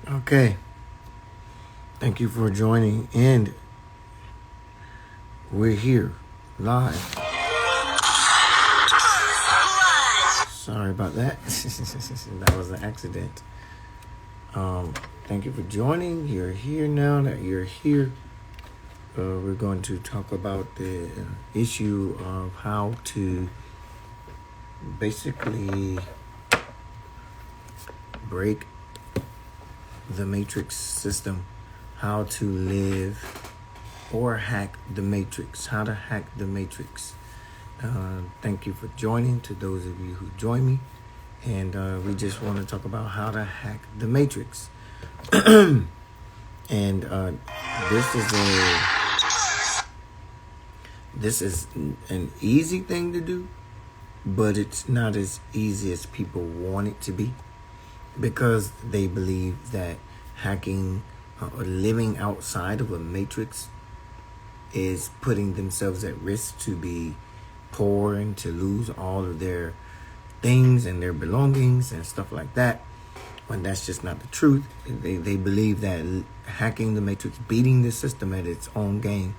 Okay. Thank you for joining, and we're here live. Sorry about that. That was an accident. Thank you for joining. You're here now. That you're here, we're going to talk about the issue of how to basically break the matrix system, how to live or hack the matrix, how to hack the matrix. Thank you for joining, to those of you who join me, and we just want to talk about how to hack the matrix. And this is an easy thing to do, but it's not as easy as people want it to be, because they believe that hacking or living outside of a matrix is putting themselves at risk to be poor and to lose all of their things and their belongings and stuff like that, when that's just not the truth. They believe that hacking the matrix, beating the system at its own game,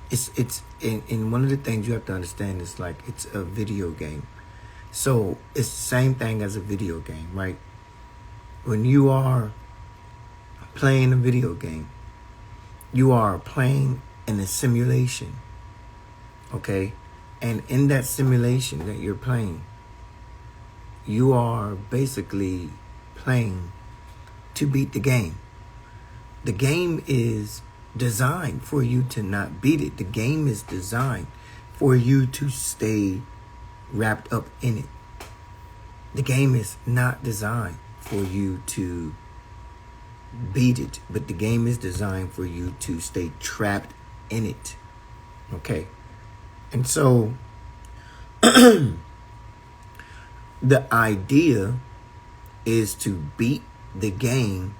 it's and one of the things you have to understand is like it's a video game. So it's the same thing as a video game, right? When you are playing a video game, you are playing in a simulation, okay? And in that simulation that you're playing, you are basically playing to beat the game. The game is designed for you to not beat it. The game is designed for you to stay wrapped up in it. The game is not designed for you to beat it, but the game is designed for you to stay trapped in it. Okay? And so the idea is to beat the game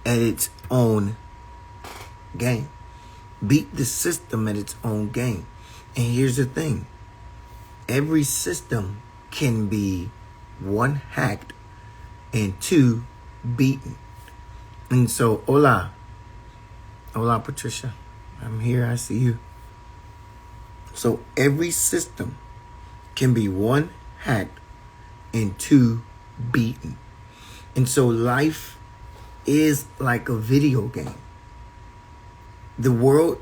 at its own game. Beat the system at its own game. And here's the thing. Every system can be, one, hacked, and two, beaten. And so, hola, Patricia. I'm here. I see you. So every system can be, one, hacked, and two, beaten. And so life is like a video game. The world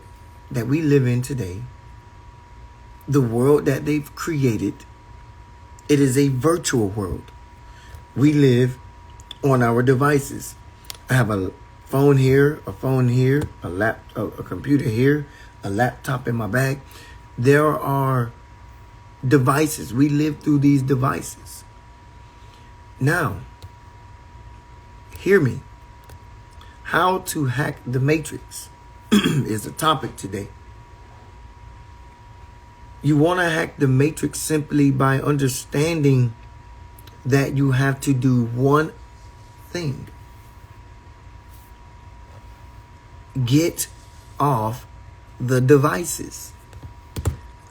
that we live in today, the world that they've created, it is a virtual world. We live on our devices. I have a phone here, a computer here, a laptop in my bag. There are devices. We live through these devices. Now, hear me. How to hack the matrix is the topic today. You want to hack the matrix simply by understanding that you have to do one thing. Get off the devices.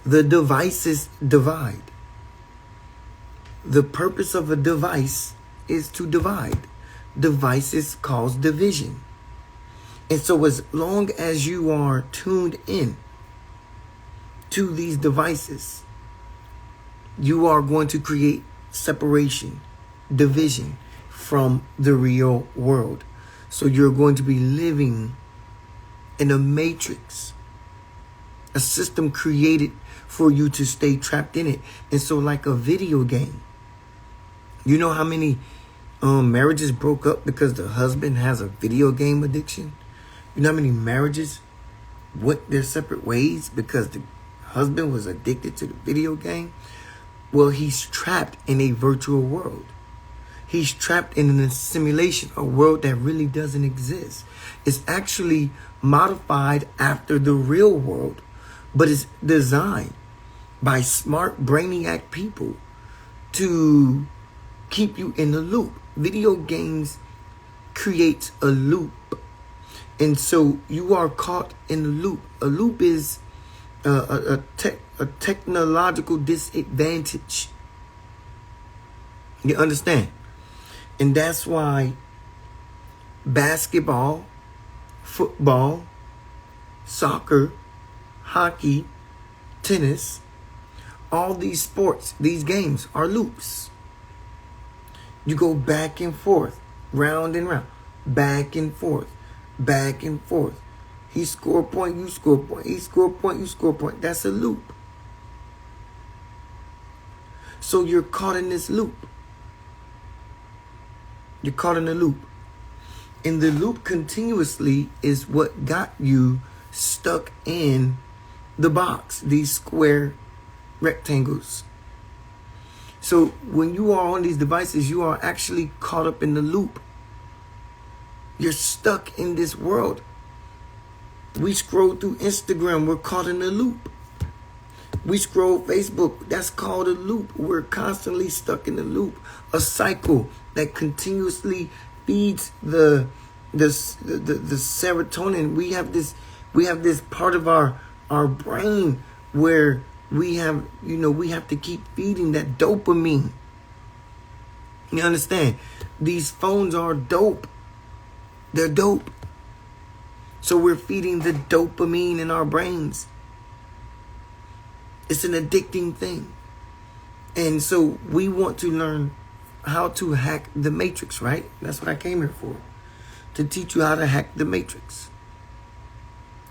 The devices divide. The purpose of a device is to divide. Devices cause division. And so as long as you are tuned in to these devices, you are going to create separation, division from the real world. So you're going to be living in a matrix, a system created for you to stay trapped in it. And so like a video game, you know how many marriages broke up because the husband has a video game addiction? You know how many marriages went their separate ways because the husband was addicted to the video game? Well, he's trapped in a virtual world. He's trapped in a simulation, a world that really doesn't exist. It's actually modified after the real world, but it's designed by smart brainiac people to keep you in the loop. Video games create a loop. And so you are caught in the loop. A loop is a technological disadvantage. You understand? And that's why basketball, football, soccer, hockey, tennis, all these sports, these games are loops. You go back and forth, round and round, back and forth, back and forth. He scored a point, you score a point. He scored a point, you score a point. That's a loop. So you're caught in this loop. You're caught in a loop. And the loop continuously is what got you stuck in the box, these square rectangles. So when you are on these devices, you are actually caught up in the loop. You're stuck in this world. We scroll through Instagram, we're caught in a loop. We scroll Facebook, that's called a loop. We're constantly stuck in a loop, a cycle that continuously feeds the serotonin. We have this We have this part of our brain where we have, we have to keep feeding that dopamine. You understand? These phones are dope. They're dope. So we're feeding the dopamine in our brains. It's an addicting thing. And so we want to learn how to hack the matrix, right? That's what I came here for. To teach you how to hack the matrix.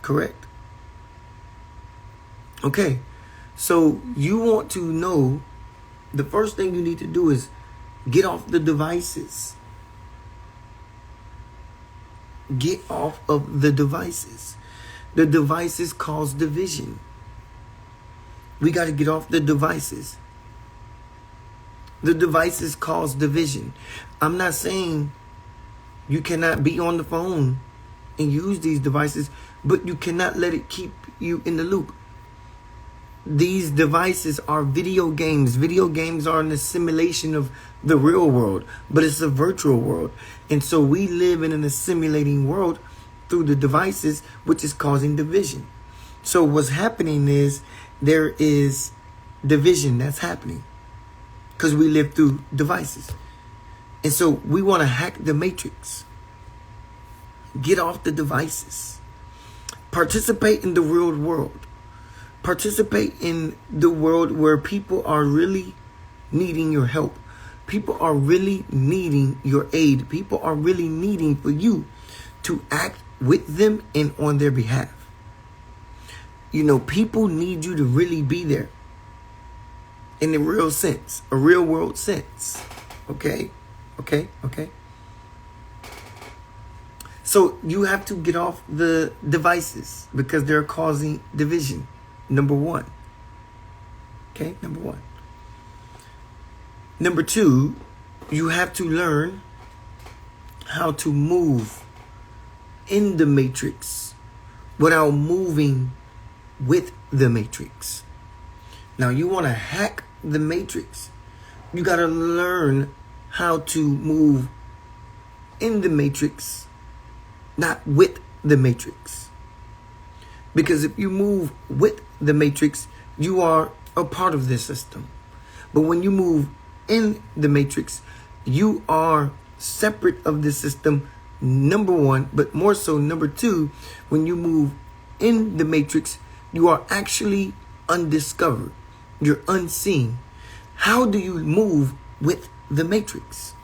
Correct? Okay. So you want to know, the first thing you need to do is get off the devices. Get off of the devices. The devices cause division. We got to get off the devices. The devices cause division. I'm not saying you cannot be on the phone and use these devices, but you cannot let it keep you in the loop. These devices are video games. Video games are an assimilation of the real world, but it's a virtual world. And so we live in an assimilating world through the devices, which is causing division. So what's happening is there is division that's happening because we live through devices. And so we want to hack the matrix. Get off the devices. Participate in the real world. Participate in the world where people are really needing your help. People are really needing your aid. People are really needing for you to act with them and on their behalf. People need you to really be there in a real sense, a real world sense. Okay? So you have to get off the devices because they're causing division. Number one. Okay, number one. Number two, you have to learn how to move in the matrix without moving with the matrix. Now, you want to hack the matrix. You got to learn how to move in the matrix, not with the matrix. Because if you move with the matrix, you are a part of this system. But when you move in the matrix, you are separate of the system, number one. But more so, number two, when you move in the matrix, you are actually undiscovered. You're unseen. How do you move with the matrix?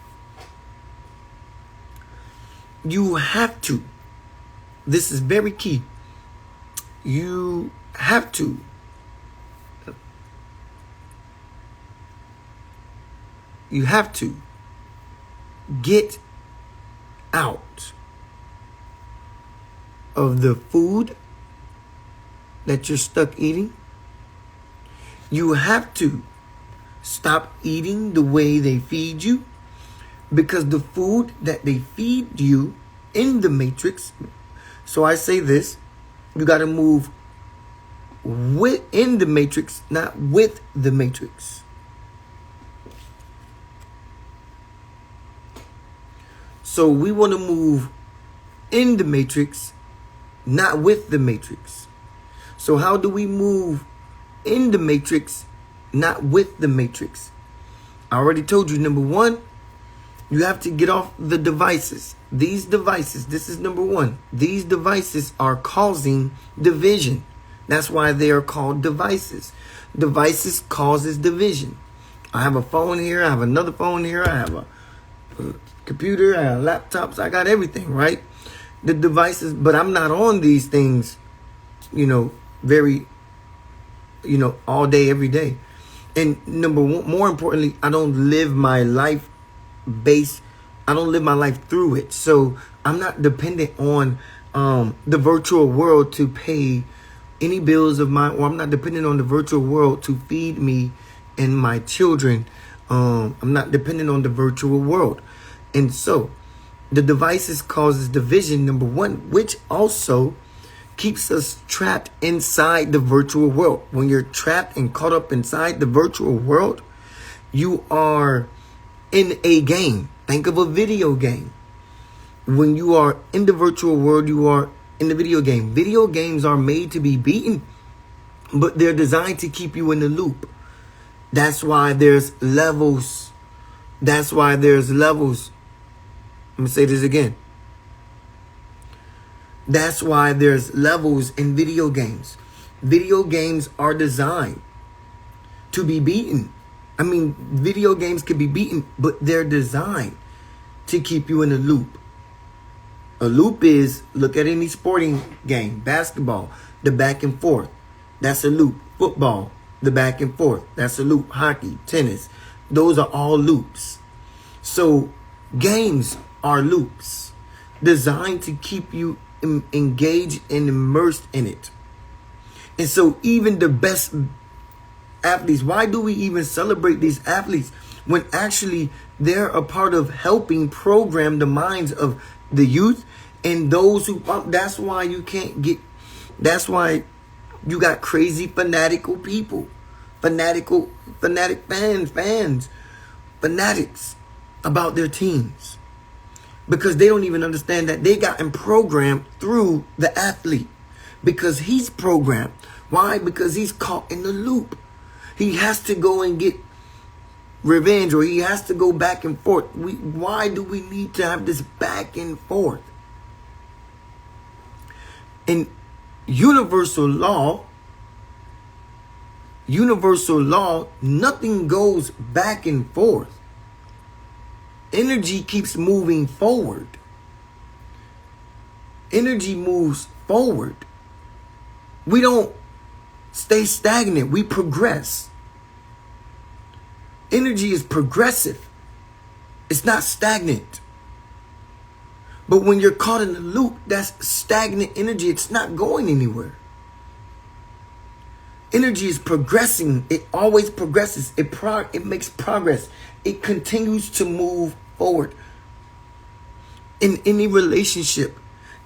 You have to. This is very key. You have to get out of the food that you're stuck eating. You have to stop eating the way they feed you, because the food that they feed you in the matrix. So I say this. You got to move within the matrix, not with the matrix. So we want to move in the matrix, not with the matrix. So how do we move in the matrix, not with the matrix? I already told you, number one, you have to get off the devices. These devices, this is number one. These devices are causing division. That's why they are called devices. Devices causes division. I have a phone here. I have another phone here. I have a computer. I have laptops. I got everything, right? The devices, but I'm not on these things, very, all day, every day. And number one, more importantly, I don't live my life I don't live my life through it. So I'm not dependent on the virtual world to pay any bills of mine, or I'm not dependent on the virtual world to feed me and my children. I'm not dependent on the virtual world. And so the devices causes division, number one, which also keeps us trapped inside the virtual world. When you're trapped and caught up inside the virtual world, you are in a game. Think of a video game. When you are in the virtual world, you are in the video game. Video games are made to be beaten, but they're designed to keep you in the loop. That's why there's levels. That's why there's levels. Let me say this again. That's why there's levels in video games. Video games are designed to be beaten. I mean, video games can be beaten, but they're designed to keep you in a loop. A loop is, look at any sporting game, basketball, the back and forth. That's a loop. Football, the back and forth. That's a loop. Hockey, tennis, those are all loops. So games are loops designed to keep you engaged and immersed in it. And so even the best athletes, why do we even celebrate these athletes when actually they're a part of helping program the minds of the youth and those who, that's why you can't get, that's why you got crazy fanatical people, fanatic fans, fanatics about their teams. Because they don't even understand that they gotten programmed through the athlete. Because he's programmed. Why? Because he's caught in the loop. He has to go and get revenge, or he has to go back and forth. Why do we need to have this back and forth? In universal law, nothing goes back and forth. Energy keeps moving forward. Energy moves forward. We don't stay stagnant. We progress. Energy is progressive. It's not stagnant. But when you're caught in the loop, that's stagnant energy. It's not going anywhere. Energy is progressing. It always progresses. It makes progress. It continues to move forward. In any relationship,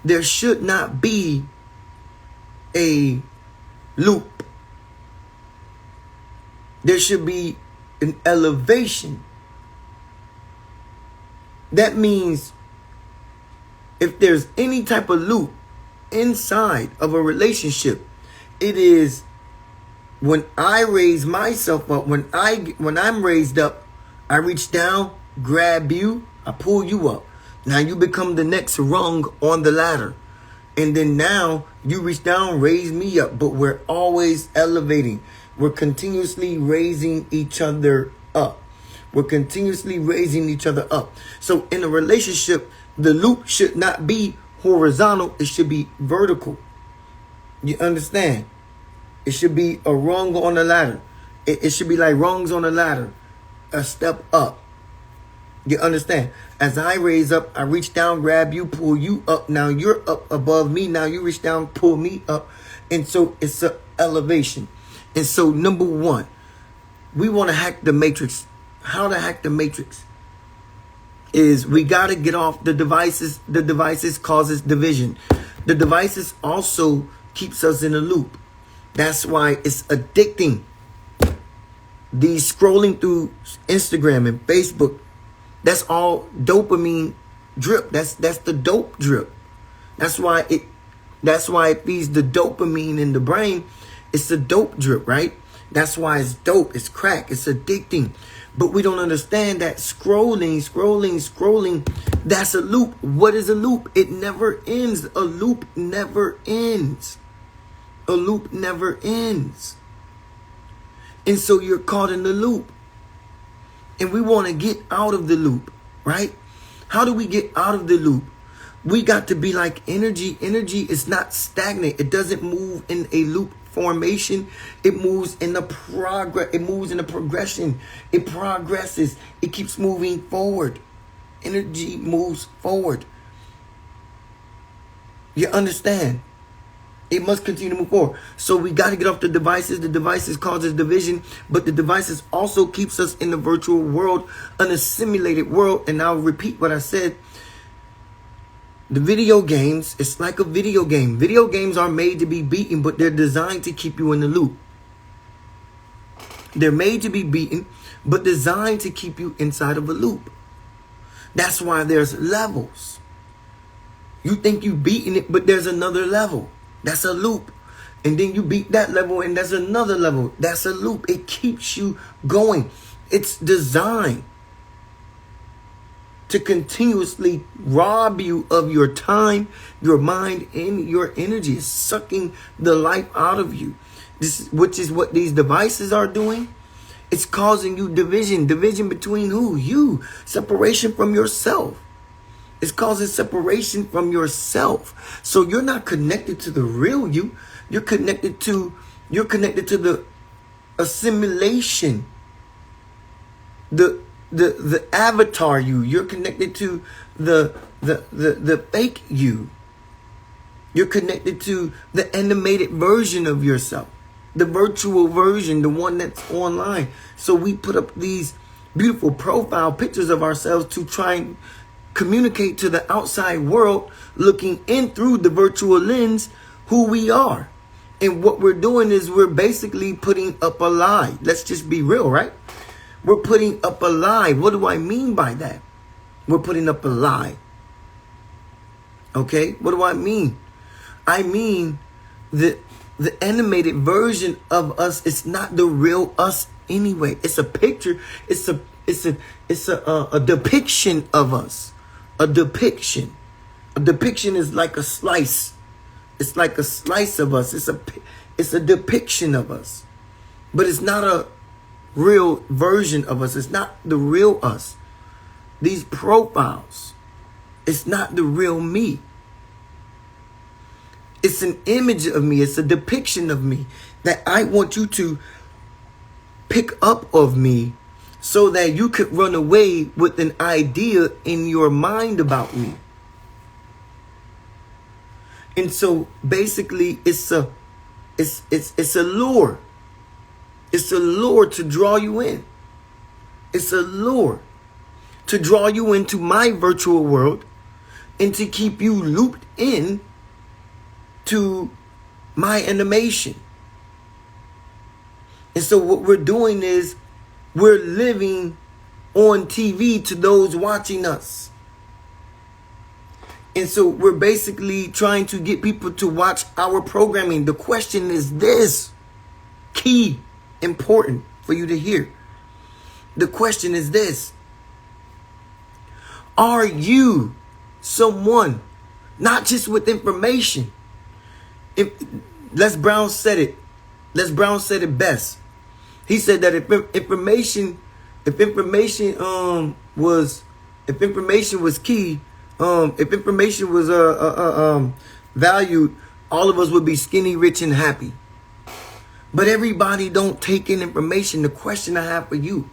there should not be a loop. There should be an elevation. That means if there's any type of loop inside of a relationship, it is when I raise myself up, when I'm raised up, I reach down, grab you, I pull you up. Now you become the next rung on the ladder. And then now you reach down, raise me up. But we're always elevating. We're continuously raising each other up. We're continuously raising each other up. So in a relationship, the loop should not be horizontal. It should be vertical. You understand? It should be a rung on the ladder. It should be like rungs on a ladder. A step up. You understand? As I raise up, I reach down, grab you, pull you up. Now you're up above me. Now you reach down, pull me up. And so it's an elevation. And so number one, we want to hack the matrix. How to hack the matrix is we got to get off the devices. The devices causes division. The devices also keeps us in a loop. That's why it's addicting. These scrolling through Instagram and Facebook, that's all dopamine drip. That's the dope drip. That's why it feeds the dopamine in the brain. It's a dope drip, right? That's why it's dope. It's crack. It's addicting. But we don't understand that scrolling, that's a loop. What is a loop? It never ends. A loop never ends. A loop never ends. And so you're caught in the loop. And we want to get out of the loop, right? How do we get out of the loop? We got to be like energy. Energy is not stagnant. It doesn't move in a loop formation. It moves in the progress. It moves in the progression. It progresses. It keeps moving forward. Energy moves forward. You understand? It must continue to move forward. So we got to get off the devices. The devices causes division, but the devices also keeps us in the virtual world, an assimilated world. And I'll repeat what I said. The video games, it's like a video game. Video games are made to be beaten, but they're designed to keep you in the loop. They're made to be beaten, but designed to keep you inside of a loop. That's why there's levels. You think you beating it, but there's another level. That's a loop. And then you beat that level, and there's another level. That's a loop. It keeps you going. It's designed to continuously rob you of your time, your mind, and your energy. It's sucking the life out of you. Which is what these devices are doing. It's causing you division. Division between who? You. Separation from yourself. It's causing separation from yourself. So you're not connected to the real you. You're connected to the assimilation. The avatar you. You're connected to the fake you. You're connected to the animated version of yourself. The virtual version, the one that's online. So we put up these beautiful profile pictures of ourselves to try and communicate to the outside world, looking in through the virtual lens, who we are. And what we're doing is we're basically putting up a lie. Let's just be real, right? We're putting up a lie. What do I mean by that? We're putting up a lie. Okay? What do I mean? I mean that the animated version of us is not the real us anyway. It's a picture. It's a depiction of us. A depiction. A depiction is like a slice. It's like a slice of us. It's a depiction of us. But it's not a real version of us. It's not the real us. These profiles, it's not the real me. It's an image of me. It's a depiction of me that I want you to pick up of me so that you could run away with an idea in your mind about me. And so basically it's a lure. It's a lure to draw you in. It's a lure to draw you into my virtual world and to keep you looped in to my animation. And so what we're doing is we're living on TV to those watching us. And so we're basically trying to get people to watch our programming. The question is this, key, important for you to hear. The question is this: are you someone, not just with information? Les Brown said it. Les Brown said it best. He said that if information was key, if information was valued, all of us would be skinny, rich, and happy. But everybody don't take in information. The question I have for you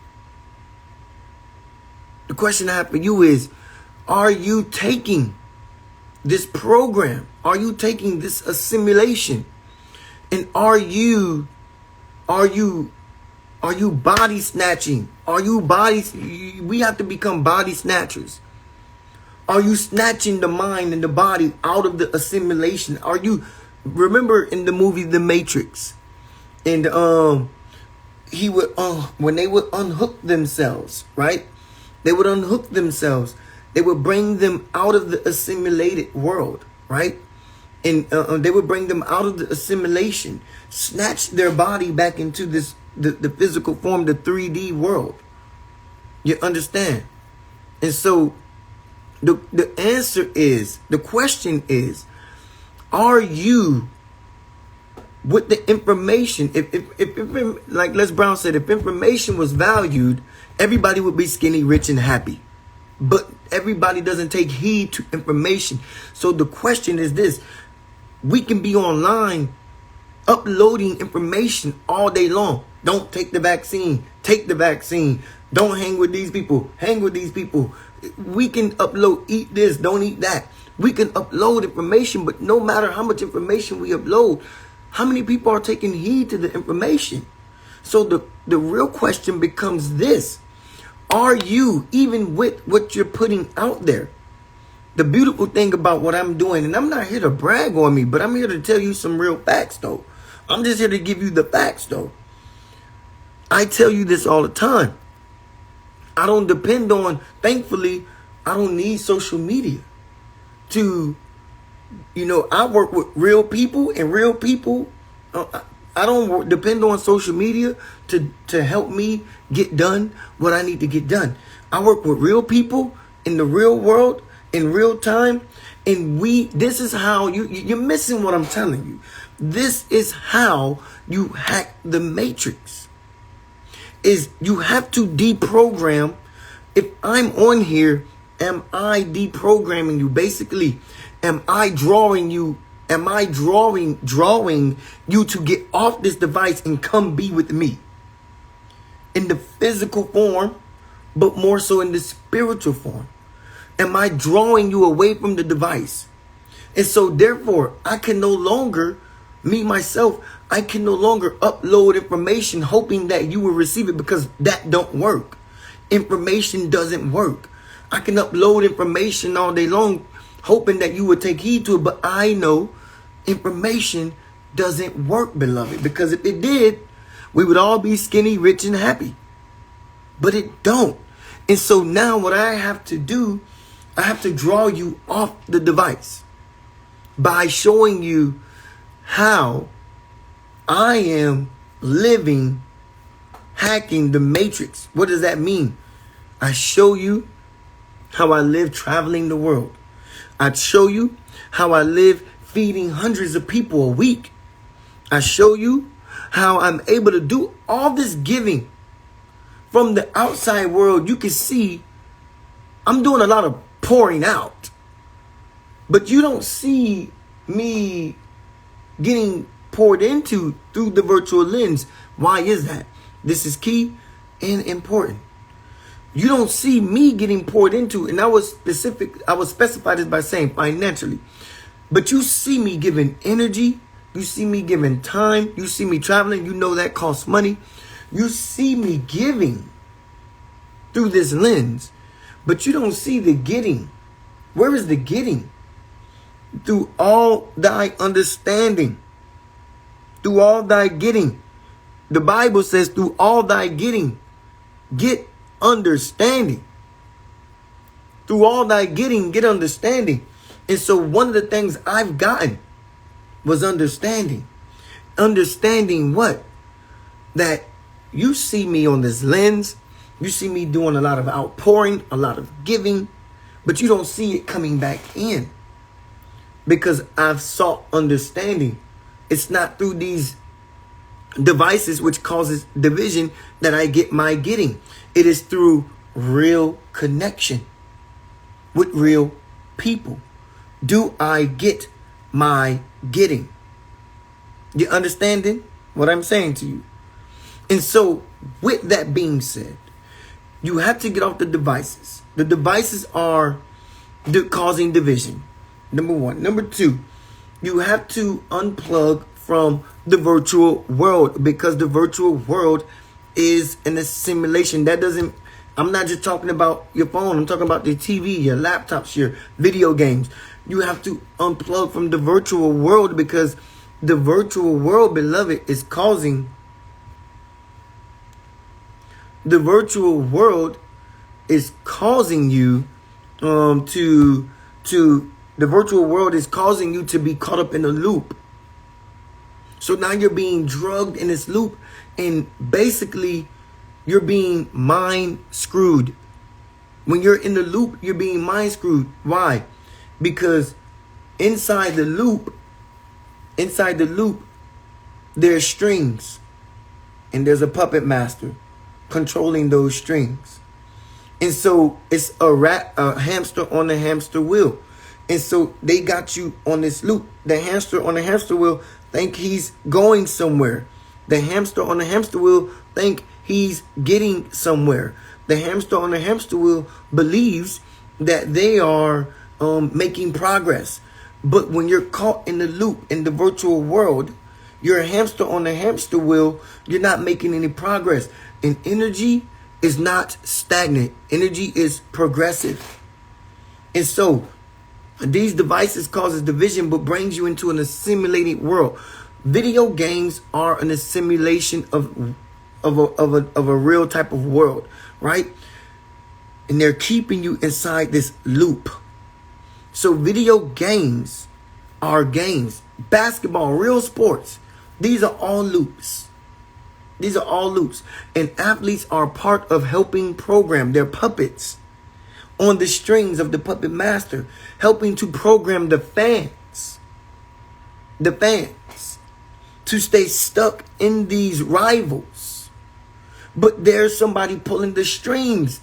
is, are you taking this program? Are you taking this assimilation? And are you body snatching? We have to become body snatchers. Are you snatching the mind and the body out of the assimilation? Remember in the movie The Matrix, and when they would unhook themselves, right? They would unhook themselves. They would bring them out of the assimilated world, right? And they would bring them out of the assimilation, snatch their body back into the physical form, the 3D world. You understand? And so the answer is, the question is, are you with the information? If like Les Brown said, if information was valued, everybody would be skinny, rich, and happy. But everybody doesn't take heed to information. So the question is this: we can be online uploading information all day long. Don't take the vaccine. Take the vaccine. Don't hang with these people. Hang with these people. We can upload, eat this, don't eat that. We can upload information, but no matter how much information we upload, how many people are taking heed to the information? So the real question becomes this: are you, even with what you're putting out there? The beautiful thing about what I'm doing, and I'm not here to brag on me, but I'm here to tell you some real facts, though. I'm just here to give you the facts, though. I tell you this all the time. I don't depend on, thankfully, I don't need social media to You know, I work with real people, and real people, I don't depend on social media to help me get done what I need to get done. I work with real people in the real world in real time, and this is how you're missing what I'm telling you. This is how you hack the matrix. Is you have to deprogram. If I'm on here, am I deprogramming you? Basically, am I drawing you to get off this device and come be with me in the physical form, but more so in the spiritual form? Am I drawing you away from the device? And so therefore, I can no longer, I can no longer upload information hoping that you will receive it, because that don't work. Information doesn't work. I can upload information all day long hoping that you would take heed to it, but I know information doesn't work, beloved, because if it did, we would all be skinny, rich, and happy. But it don't. And so now what I have to do, I have to draw you off the device by showing you how I am living, hacking the matrix. What does that mean? I show you how I live traveling the world. I show you how I live feeding hundreds of people a week. I show you how I'm able to do all this giving. From the outside world, you can see I'm doing a lot of pouring out. But you don't see me getting poured into through the virtual lens. Why is that? This is key and important. You don't see me getting poured into, and I would specify this by saying financially. But you see me giving energy, you see me giving time, you see me traveling, you know that costs money. You see me giving through this lens, but you don't see the getting. Where is the getting? Through all thy understanding. Through all thy getting. The Bible says through all thy getting, get understanding. Through all thy getting, get understanding. And so one of the things I've gotten was understanding. Understanding what? That you see me on this lens. You see me doing a lot of outpouring, a lot of giving, but you don't see it coming back in because I've sought understanding. It's not through these devices which causes division that I get my getting. It is through real connection with real people. Do I get my getting? You understanding what I'm saying to you? And so with that being said, you have to get off the devices. The devices are causing division. Number one. Number two, you have to unplug from the virtual world, because the virtual world is an assimilation. I'm not just talking about your phone. I'm talking about the TV, your laptops, your video games. You have to unplug from the virtual world, because the virtual world, beloved, is causing. The virtual world is causing you the virtual world is causing you to be caught up in a loop. So now you're being drugged in this loop, and basically you're being mind screwed. When you're in the loop, you're being mind screwed. Why? Because inside the loop, there's strings, and there's a puppet master controlling those strings. And so it's a hamster on a hamster wheel. And so they got you on this loop. The hamster on the hamster wheel think he's going somewhere. The hamster on the hamster wheel think he's getting somewhere. The hamster on the hamster wheel believes that they are making progress. But when you're caught in the loop in the virtual world, you're a hamster on the hamster wheel. You're not making any progress. And energy is not stagnant. Energy is progressive. And so these devices causes division, but brings you into an assimilated world. Video games are an assimilation of a real type of world, right? And they're keeping you inside this loop. So video games are games. Basketball, real sports. These are all loops. These are all loops. And athletes are part of helping program. They're puppets on the strings of the puppet master, helping to program the fans to stay stuck in these rivals. But there's somebody pulling the strings,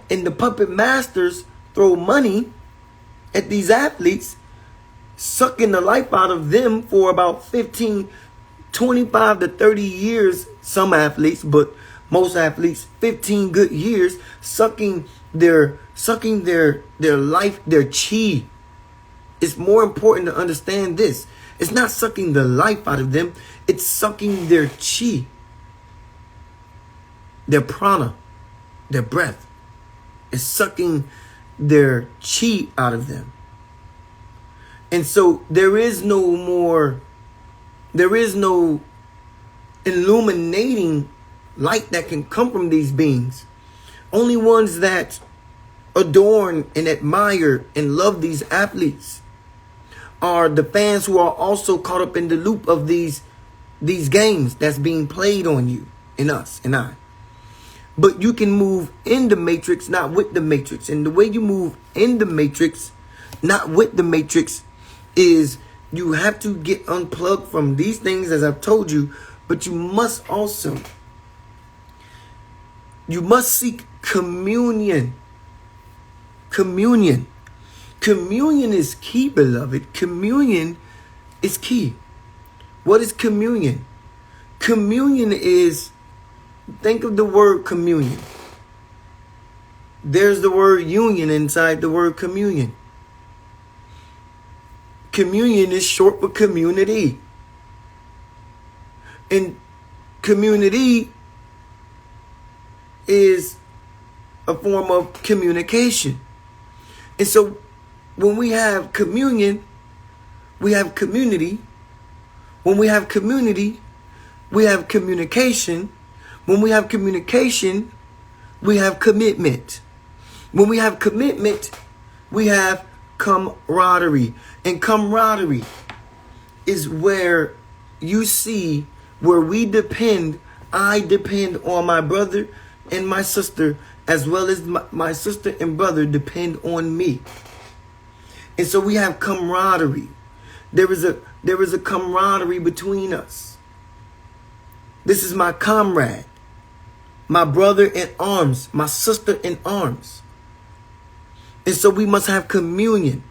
and the puppet masters throw money at these athletes, sucking the life out of them for about 25 to 30 years. Some athletes, but most athletes, 15 good years, sucking their life, their chi. It's more important to understand this. It's not sucking the life out of them. It's sucking their chi, their prana, their breath. It's sucking their chi out of them. And so there is no illuminating light that can come from these beings. Only ones that adorn and admire and love these athletes are the fans who are also caught up in the loop of these games that's being played on you and us and I. But you can move in the matrix, not with the matrix. And the way you move in the matrix, not with the matrix, is you have to get unplugged from these things, as I've told you, but you must seek communion. Communion is key, beloved. Communion is key. What is communion? Communion is, think of the word communion. There's the word union inside the word communion. Communion is short for community. And community is a form of communication. And so when we have communion, we have community. When we have community, we have communication. When we have communication, we have commitment. When we have commitment, we have camaraderie. And camaraderie is where you see where I depend on my brother and my sister, as well as my sister and brother depend on me. And so we have camaraderie. There is a camaraderie between us. This is my comrade, my brother in arms, my sister in arms. And so we must have communion.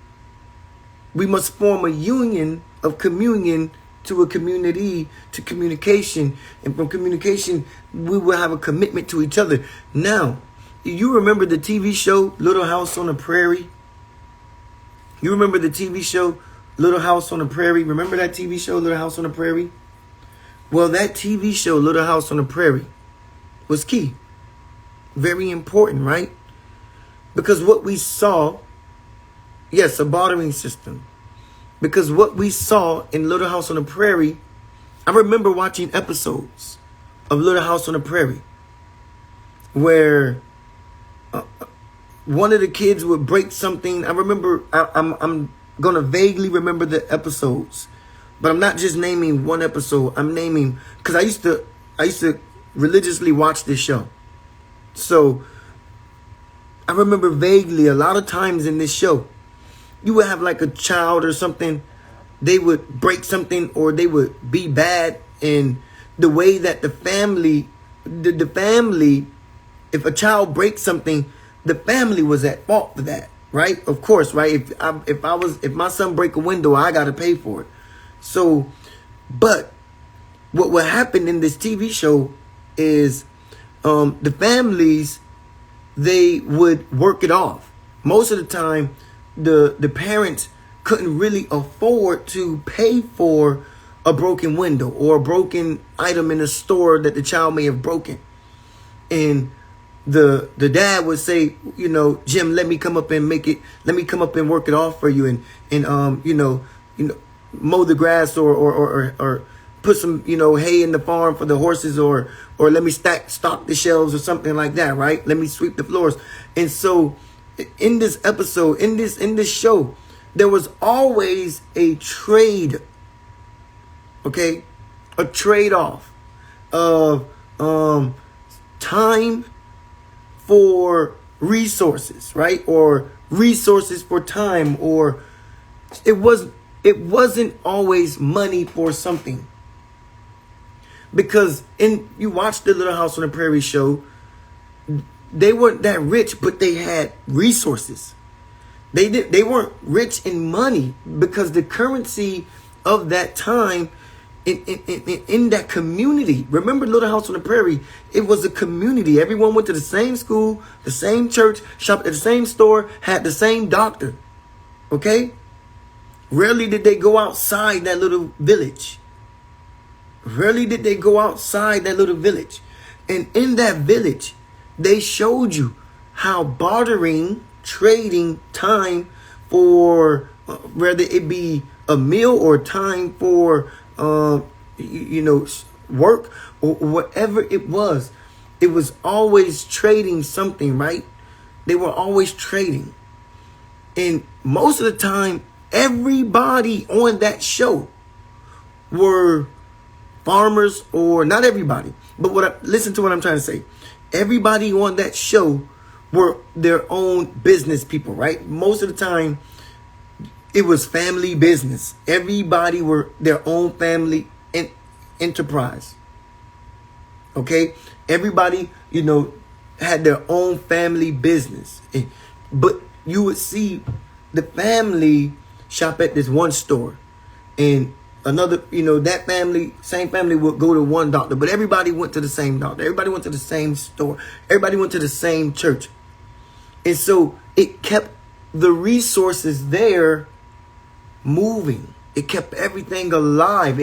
We must form a union of communion to a community, to communication. And from communication, we will have a commitment to each other. Now, you remember the TV show Little House on the Prairie? You remember the TV show Little House on the Prairie? Remember that TV show Little House on the Prairie? Well, that TV show Little House on the Prairie was key. Very important, right? Because what we saw, yes, a bartering system. Because what we saw in Little House on the Prairie, I remember watching episodes of Little House on the Prairie where one of the kids would break something. I remember, I'm going to vaguely remember the episodes, but I'm not just naming one episode. I'm naming, because I used to religiously watch this show. So I remember vaguely a lot of times in this show, you would have like a child or something, they would break something or they would be bad. And the way that the family, if a child breaks something, the family was at fault for that, right? Of course, right? If my son break a window, I got to pay for it. So, but what would happen in this TV show is the families, they would work it off. Most of the time, the parents couldn't really afford to pay for a broken window or a broken item in a store that the child may have broken. And the dad would say, you know, Jim, let me come up and work it off for you, and you know, mow the grass or put some, hay in the farm for the horses, or let me stock the shelves or something like that, right? Let me sweep the floors. And so in this episode, in this show, there was always a trade, okay? A trade-off of time for resources, right? Or resources for time, or it wasn't always money for something. Because you watch the Little House on the Prairie show, they weren't that rich, but they had resources. They weren't rich in money because the currency of that time in that community. Remember Little House on the Prairie, it was a community. Everyone went to the same school, the same church, shopped at the same store, had the same doctor. Okay? Rarely did they go outside that little village. Rarely did they go outside that little village. And in that village, they showed you how bartering, trading time for whether it be a meal or time for work or whatever it was always trading something, right? They were always trading. And most of the time, everybody on that show were farmers, or not everybody, but listen to what I'm trying to say. Everybody on that show were their own business people, right? Most of the time, it was family business. Everybody were their own family enterprise. Okay? Everybody, had their own family business. But you would see the family shop at this one store. And another, that same family would go to one doctor. But everybody went to the same doctor. Everybody went to the same store. Everybody went to the same church. And so it kept the resources there moving. It kept everything alive.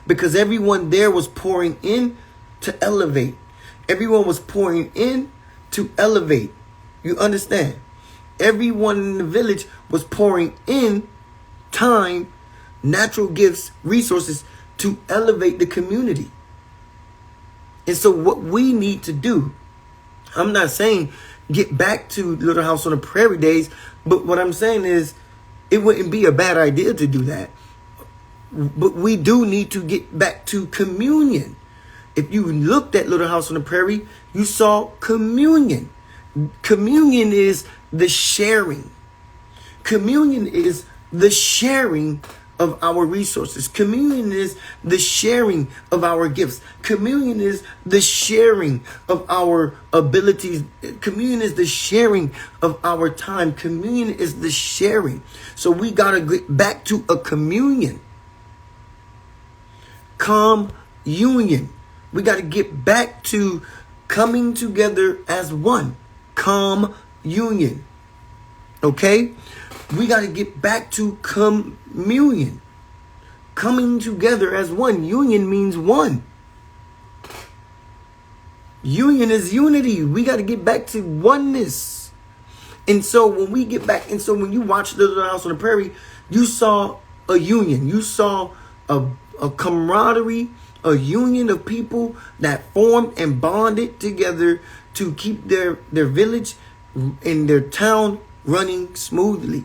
Because everyone there was pouring in to elevate. Everyone was pouring in to elevate. You understand? Everyone in the village was pouring in time, natural gifts, resources to elevate the community. And so what we need to do, I'm not saying get back to Little House on the Prairie days, but what I'm saying is it wouldn't be a bad idea to do that. But we do need to get back to communion. If you looked at Little House on the Prairie, you saw communion. Communion is the sharing. Communion is the sharing of our resources. Communion is the sharing of our gifts. Communion is the sharing of our abilities. Communion is the sharing of our time. Communion is the sharing. So we got to get back to a communion. Communion. We got to get back to coming together as one. Communion. Okay? We got to get back to communion. Coming together as one. Union means one. Union is unity. We got to get back to oneness. And so when we get back, and so when you watch Little House on the Prairie, you saw a union. You saw a camaraderie, a union of people that formed and bonded together to keep their village and their town running smoothly.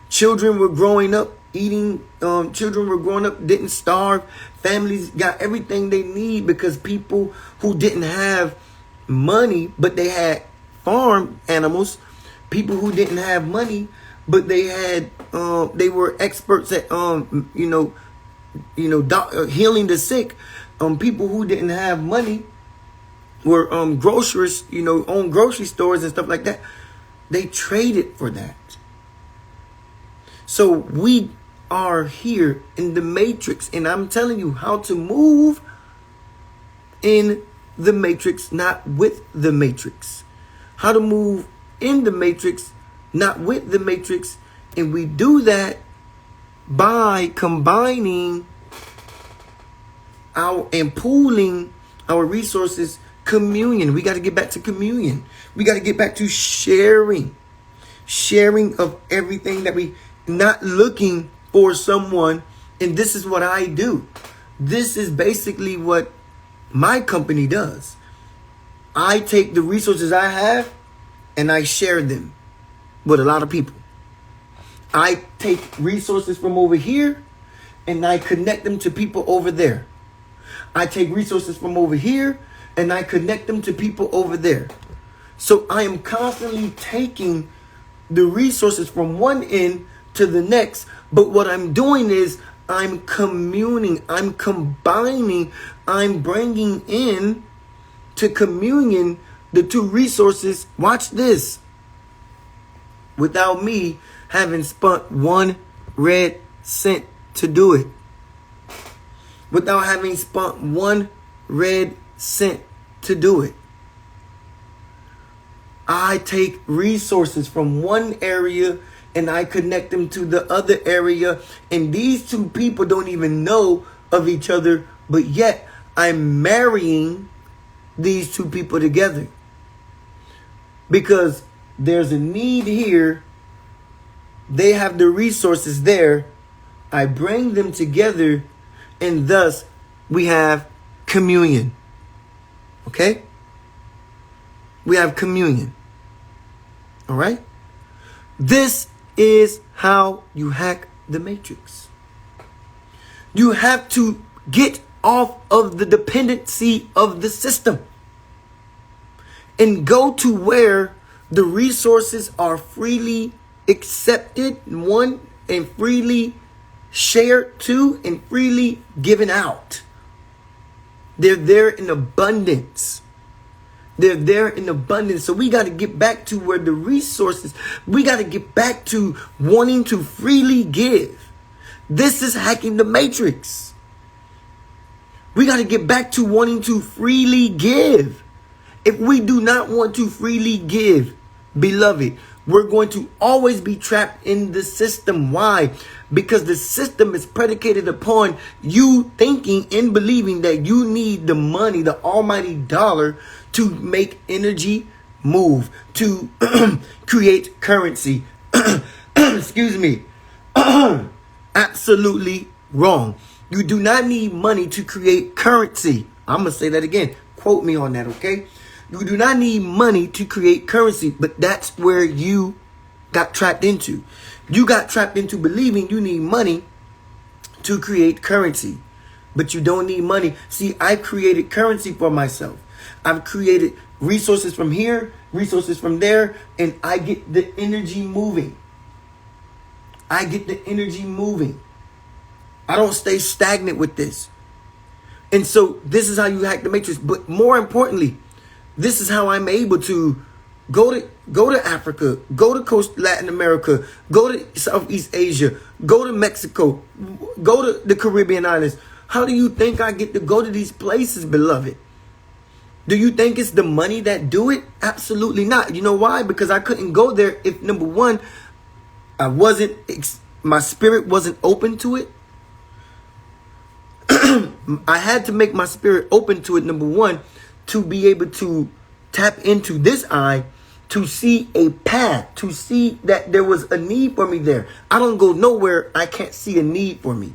Children were growing up eating. Children were growing up, didn't starve. Families got everything they need because people who didn't have money, but they had farm animals. People who didn't have money, but they had. They were experts at healing the sick. People who didn't have money were grocers. Own grocery stores and stuff like that. They traded for that. So we are here in the matrix, and I'm telling you how to move in the matrix, not with the matrix. How to move in the matrix, not with the matrix. And we do that by combining and pooling our resources. Communion. We got to get back to communion. We got to get back to sharing of everything that we, not looking for someone. And this is what I do. This is basically what my company does. I take the resources I have and I share them with a lot of people. I take resources from over here and I connect them to people over there. I take resources from over here and I connect them to people over there. So I am constantly taking the resources from one end to the next. But what I'm doing is I'm communing, I'm combining, I'm bringing in to communion the two resources. Watch this. Without me having spent 1 red cent to do it. Without having spent 1 red cent to do it. I take resources from one area and I connect them to the other area. And these two people don't even know of each other, but yet I'm marrying these two people together. Because there's a need here. They have the resources there. I bring them together and thus we have communion. Okay? We have communion. All right? This is how you hack the matrix. You have to get off of the dependency of the system and go to where the resources are freely accepted, one, and freely shared, two, and freely given out. They're there in abundance. They're there in abundance. So we got to get back to where the resources, we got to get back to wanting to freely give. This is hacking the matrix. We got to get back to wanting to freely give. If we do not want to freely give, beloved, we're going to always be trapped in the system. Why? Because the system is predicated upon you thinking and believing that you need the money, the almighty dollar, to make energy move, to create currency. Excuse me. Absolutely wrong. You do not need money to create currency. I'm going to say that again. Quote me on that, okay? You do not need money to create currency, but that's where you got trapped into. You got trapped into believing you need money to create currency, but you don't need money. See, I've created currency for myself. I've created resources from here, resources from there, and I get the energy moving. I get the energy moving. I don't stay stagnant with this. And so this is how you hack the matrix. But more importantly, this is how I'm able to go to Africa, go to Latin America, go to Southeast Asia, go to Mexico, go to the Caribbean islands. How do you think I get to go to these places, beloved? Do you think it's the money that do it? Absolutely not. You know why? Because I couldn't go there if, number one, my spirit wasn't open to it. I had to make my spirit open to it, number one, to be able to tap into this eye, to see a path, to see that there was a need for me there. I don't go nowhere I can't see a need for me.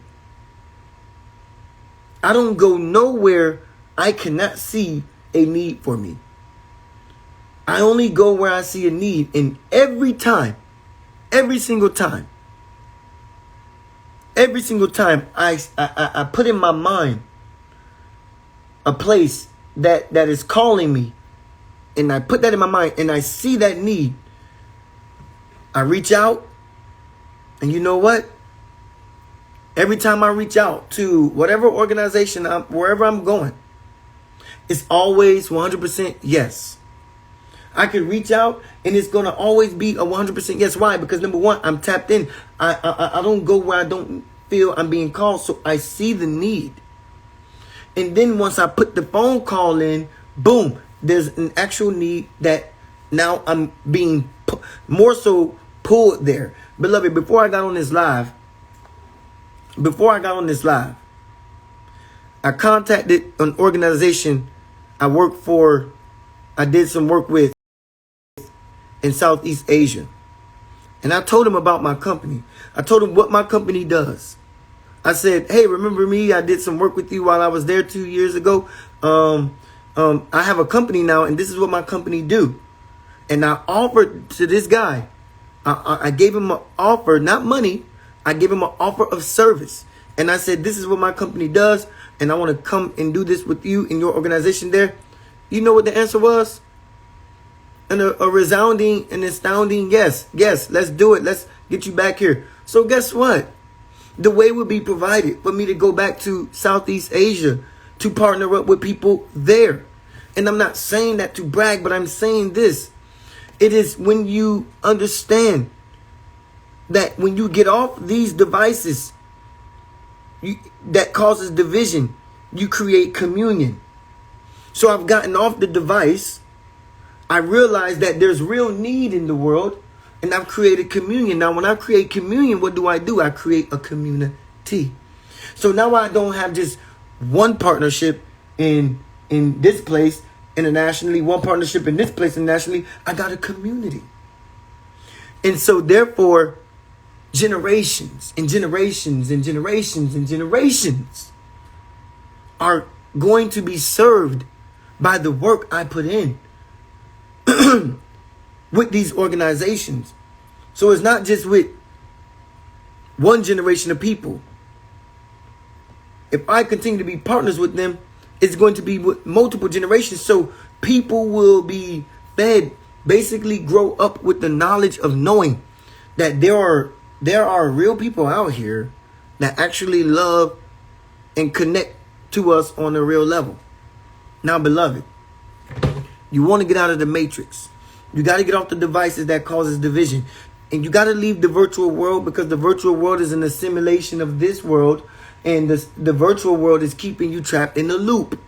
I don't go nowhere I cannot see a need for me. I only go where I see a need. And every time, every single time I put in my mind a place that is calling me, and I put that in my mind and I see that need, I reach out. And you know what? Every time I reach out to whatever organization, wherever I'm going, it's always 100% yes. I could reach out and it's going to always be a 100% yes. Why? Because number one, I'm tapped in. I don't go where I don't feel I'm being called. So I see the need. And then once I put the phone call in, boom, there's an actual need that now I'm being more so pulled there. Beloved, before I got on this live, I contacted an organization I did some work with in Southeast Asia. And I told him about my company. I told him what my company does. I said, hey, remember me? I did some work with you while I was there 2 years ago. I have a company now, and this is what my company do. And I offered to this guy I gave him an offer, not money. I gave him an offer of service. And I said, this is what my company does, and I want to come and do this with you in your organization there. You know what the answer was? And a resounding and astounding yes. Yes, let's do it. Let's get you back here. So guess what? The way will be provided for me to go back to Southeast Asia to partner up with people there. And I'm not saying that to brag, but I'm saying this. It is when you understand that when you get off these devices that causes division, you create communion. So I've gotten off the device. I realize that there's real need in the world, and I've created communion. Now, when I create communion, what do? I create a community. So now I don't have just one partnership in this place internationally, one partnership in this place internationally. I got a community. And so therefore, generations and generations and generations and generations are going to be served by the work I put in with these organizations. So it's not just with one generation of people. If I continue to be partners with them, it's going to be with multiple generations. So people will be fed, basically grow up with the knowledge of knowing that there are real people out here that actually love and connect to us on a real level. Now, beloved, you want to get out of the matrix. You got to get off the devices that causes division. And you got to leave the virtual world, because the virtual world is an assimilation of this world. And the virtual world is keeping you trapped in a loop.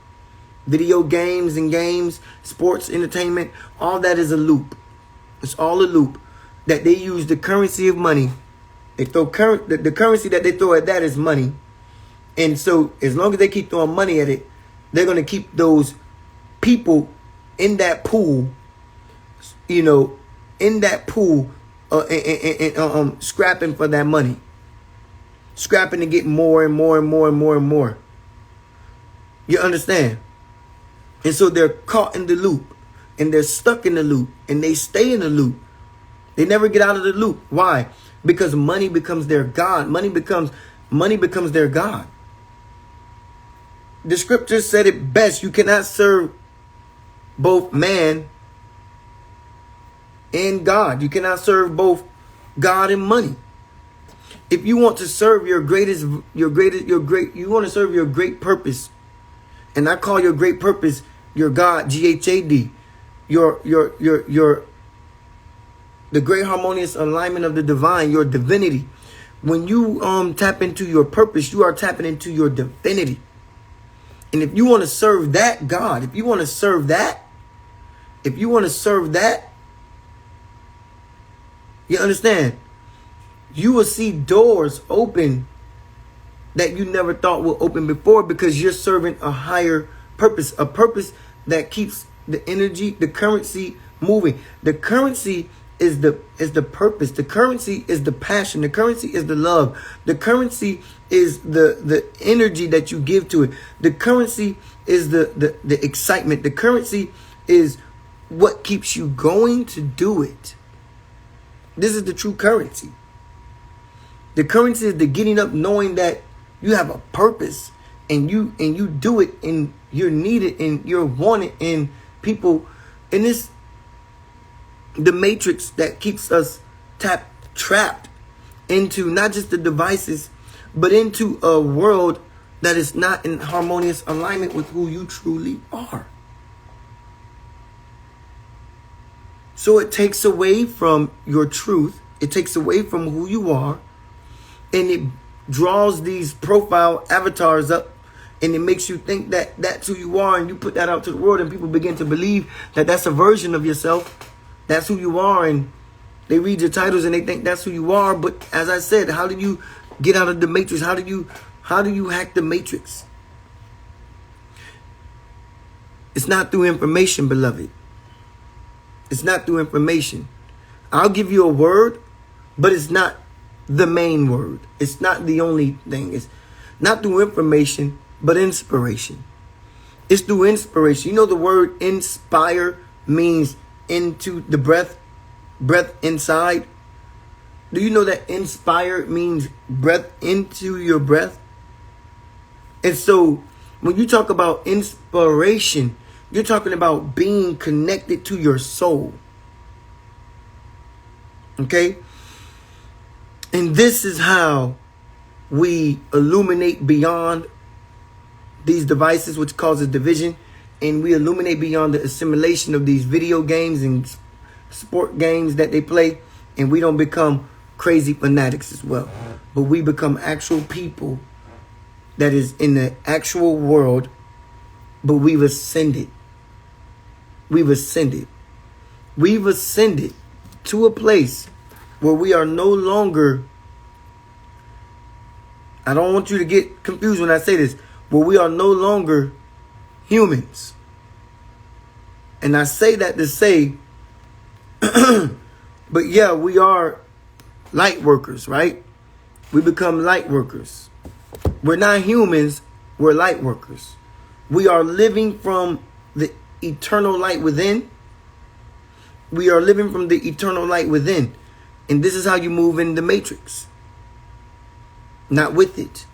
Video games and games, sports, entertainment, all that is a loop. It's all a loop that they use the currency of money. They throw the currency that they throw at that is money. And so as long as they keep throwing money at it, they're going to keep those people in that pool, scrapping for that money. Scrapping to get more and more and more and more and more. You understand? And so they're caught in the loop, and they're stuck in the loop, and they stay in the loop. They never get out of the loop. Why? Because money becomes their God. Money becomes their God. The scripture said it best. You cannot serve both man and God. You cannot serve both God and money. If you want to serve you want to serve your great purpose, and I call your great purpose your God, GHAD, the great harmonious alignment of the divine, your divinity. When you tap into your purpose, you are tapping into your divinity. And if you want to serve that God, if you want to serve that, you understand? You will see doors open that you never thought would open before, because you're serving a higher purpose, a purpose that keeps the energy, the currency moving. The currency is the purpose. The currency is the passion. The currency is the love. The currency is the energy that you give to it. The currency is the excitement. The currency is what keeps you going to do it. This is the true currency. The currency is the getting up knowing that you have a purpose, and you do it, and you're needed, and you're wanted, and people in this, the matrix that keeps us trapped into not just the devices, but into a world that is not in harmonious alignment with who you truly are. So it takes away from your truth. It takes away from who you are. And it draws these profile avatars up, and it makes you think that that's who you are, and you put that out to the world, and people begin to believe that that's a version of yourself. That's who you are, and they read your titles and they think that's who you are. But as I said, how do you get out of the matrix? How do you hack the matrix? It's not through information, beloved. It's not through information. I'll give you a word, but it's not the main word. It's not the only thing. It's not through information, but inspiration. It's through inspiration. You know, the word inspire means into the breath inside. Do you know that inspire means breath into your breath? And so when you talk about inspiration, you're talking about being connected to your soul. Okay? And this is how we illuminate beyond these devices, which causes division. And we illuminate beyond the assimilation of these video games and sport games that they play. And we don't become crazy fanatics as well. But we become actual people that is in the actual world. But we've ascended. We've ascended. We've ascended to a place where we are no longer, I don't want you to get confused when I say this, where we are no longer humans. And I say that to say, but yeah, we are light workers, right? We become light workers. We're not humans, we're light workers. We are living from the eternal light within. We are living from the eternal light within. And this is how you move in the matrix. Not with it.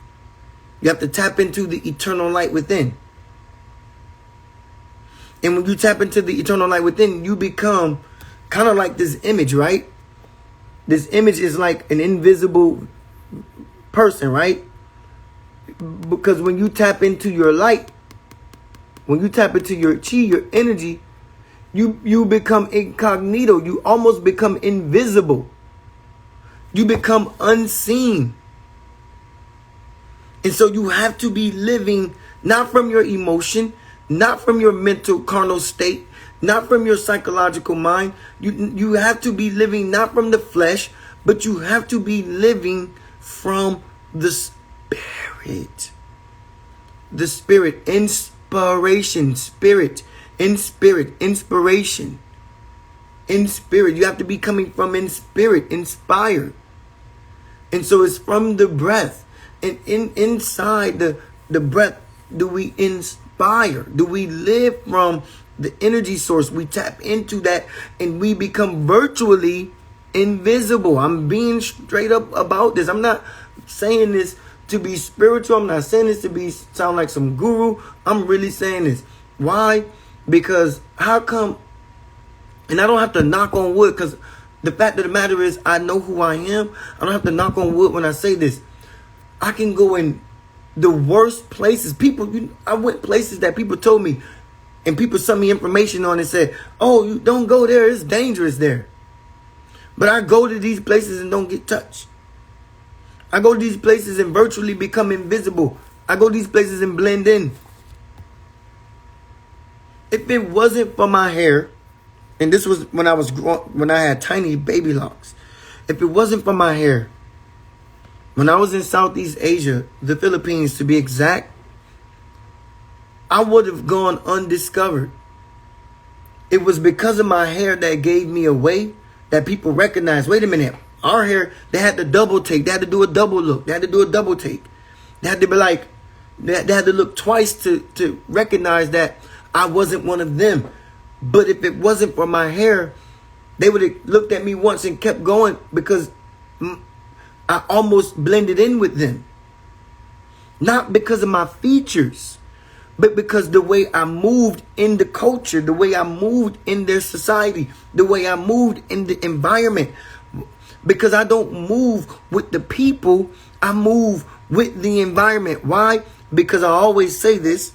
You have to tap into the eternal light within. And when you tap into the eternal light within, you become kind of like this image, right? This image is like an invisible person, right? Because when you tap into your light, when you tap into your chi, your energy, you become incognito. You almost become invisible. You become unseen. And so you have to be living not from your emotion, not from your mental carnal state, not from your psychological mind. You have to be living not from the flesh, but you have to be living from the spirit. The spirit, inspiration, spirit, inspiration. In spirit, you have to be coming from in spirit, inspired. And so it's from the breath. And inside the breath, do we inspire? Do we live from the energy source? We tap into that and we become virtually invisible. I'm being straight up about this. I'm not saying this to be spiritual. I'm not saying this to sound like some guru. I'm really saying this. Why? Because how come, and I don't have to knock on wood, because the fact of the matter is I know who I am. I don't have to knock on wood when I say this. I can go in the worst places. I went places that people told me, and people sent me information on and said, oh, you don't go there. It's dangerous there. But I go to these places and don't get touched. I go to these places and virtually become invisible. I go to these places and blend in. If it wasn't for my hair, and this was when I had tiny baby locks. If it wasn't for my hair, when I was in Southeast Asia, the Philippines to be exact, I would have gone undiscovered. It was because of my hair that gave me away, that people recognized, wait a minute, our hair, they had to double take. They had to do a double look. They had to do a double take. They had to be like, they had to look twice to recognize that I wasn't one of them. But if it wasn't for my hair, they would have looked at me once and kept going, because I almost blended in with them. Not because of my features, but because the way I moved in the culture, the way I moved in their society, the way I moved in the environment. Because I don't move with the people, I move with the environment. Why? Because I always say this,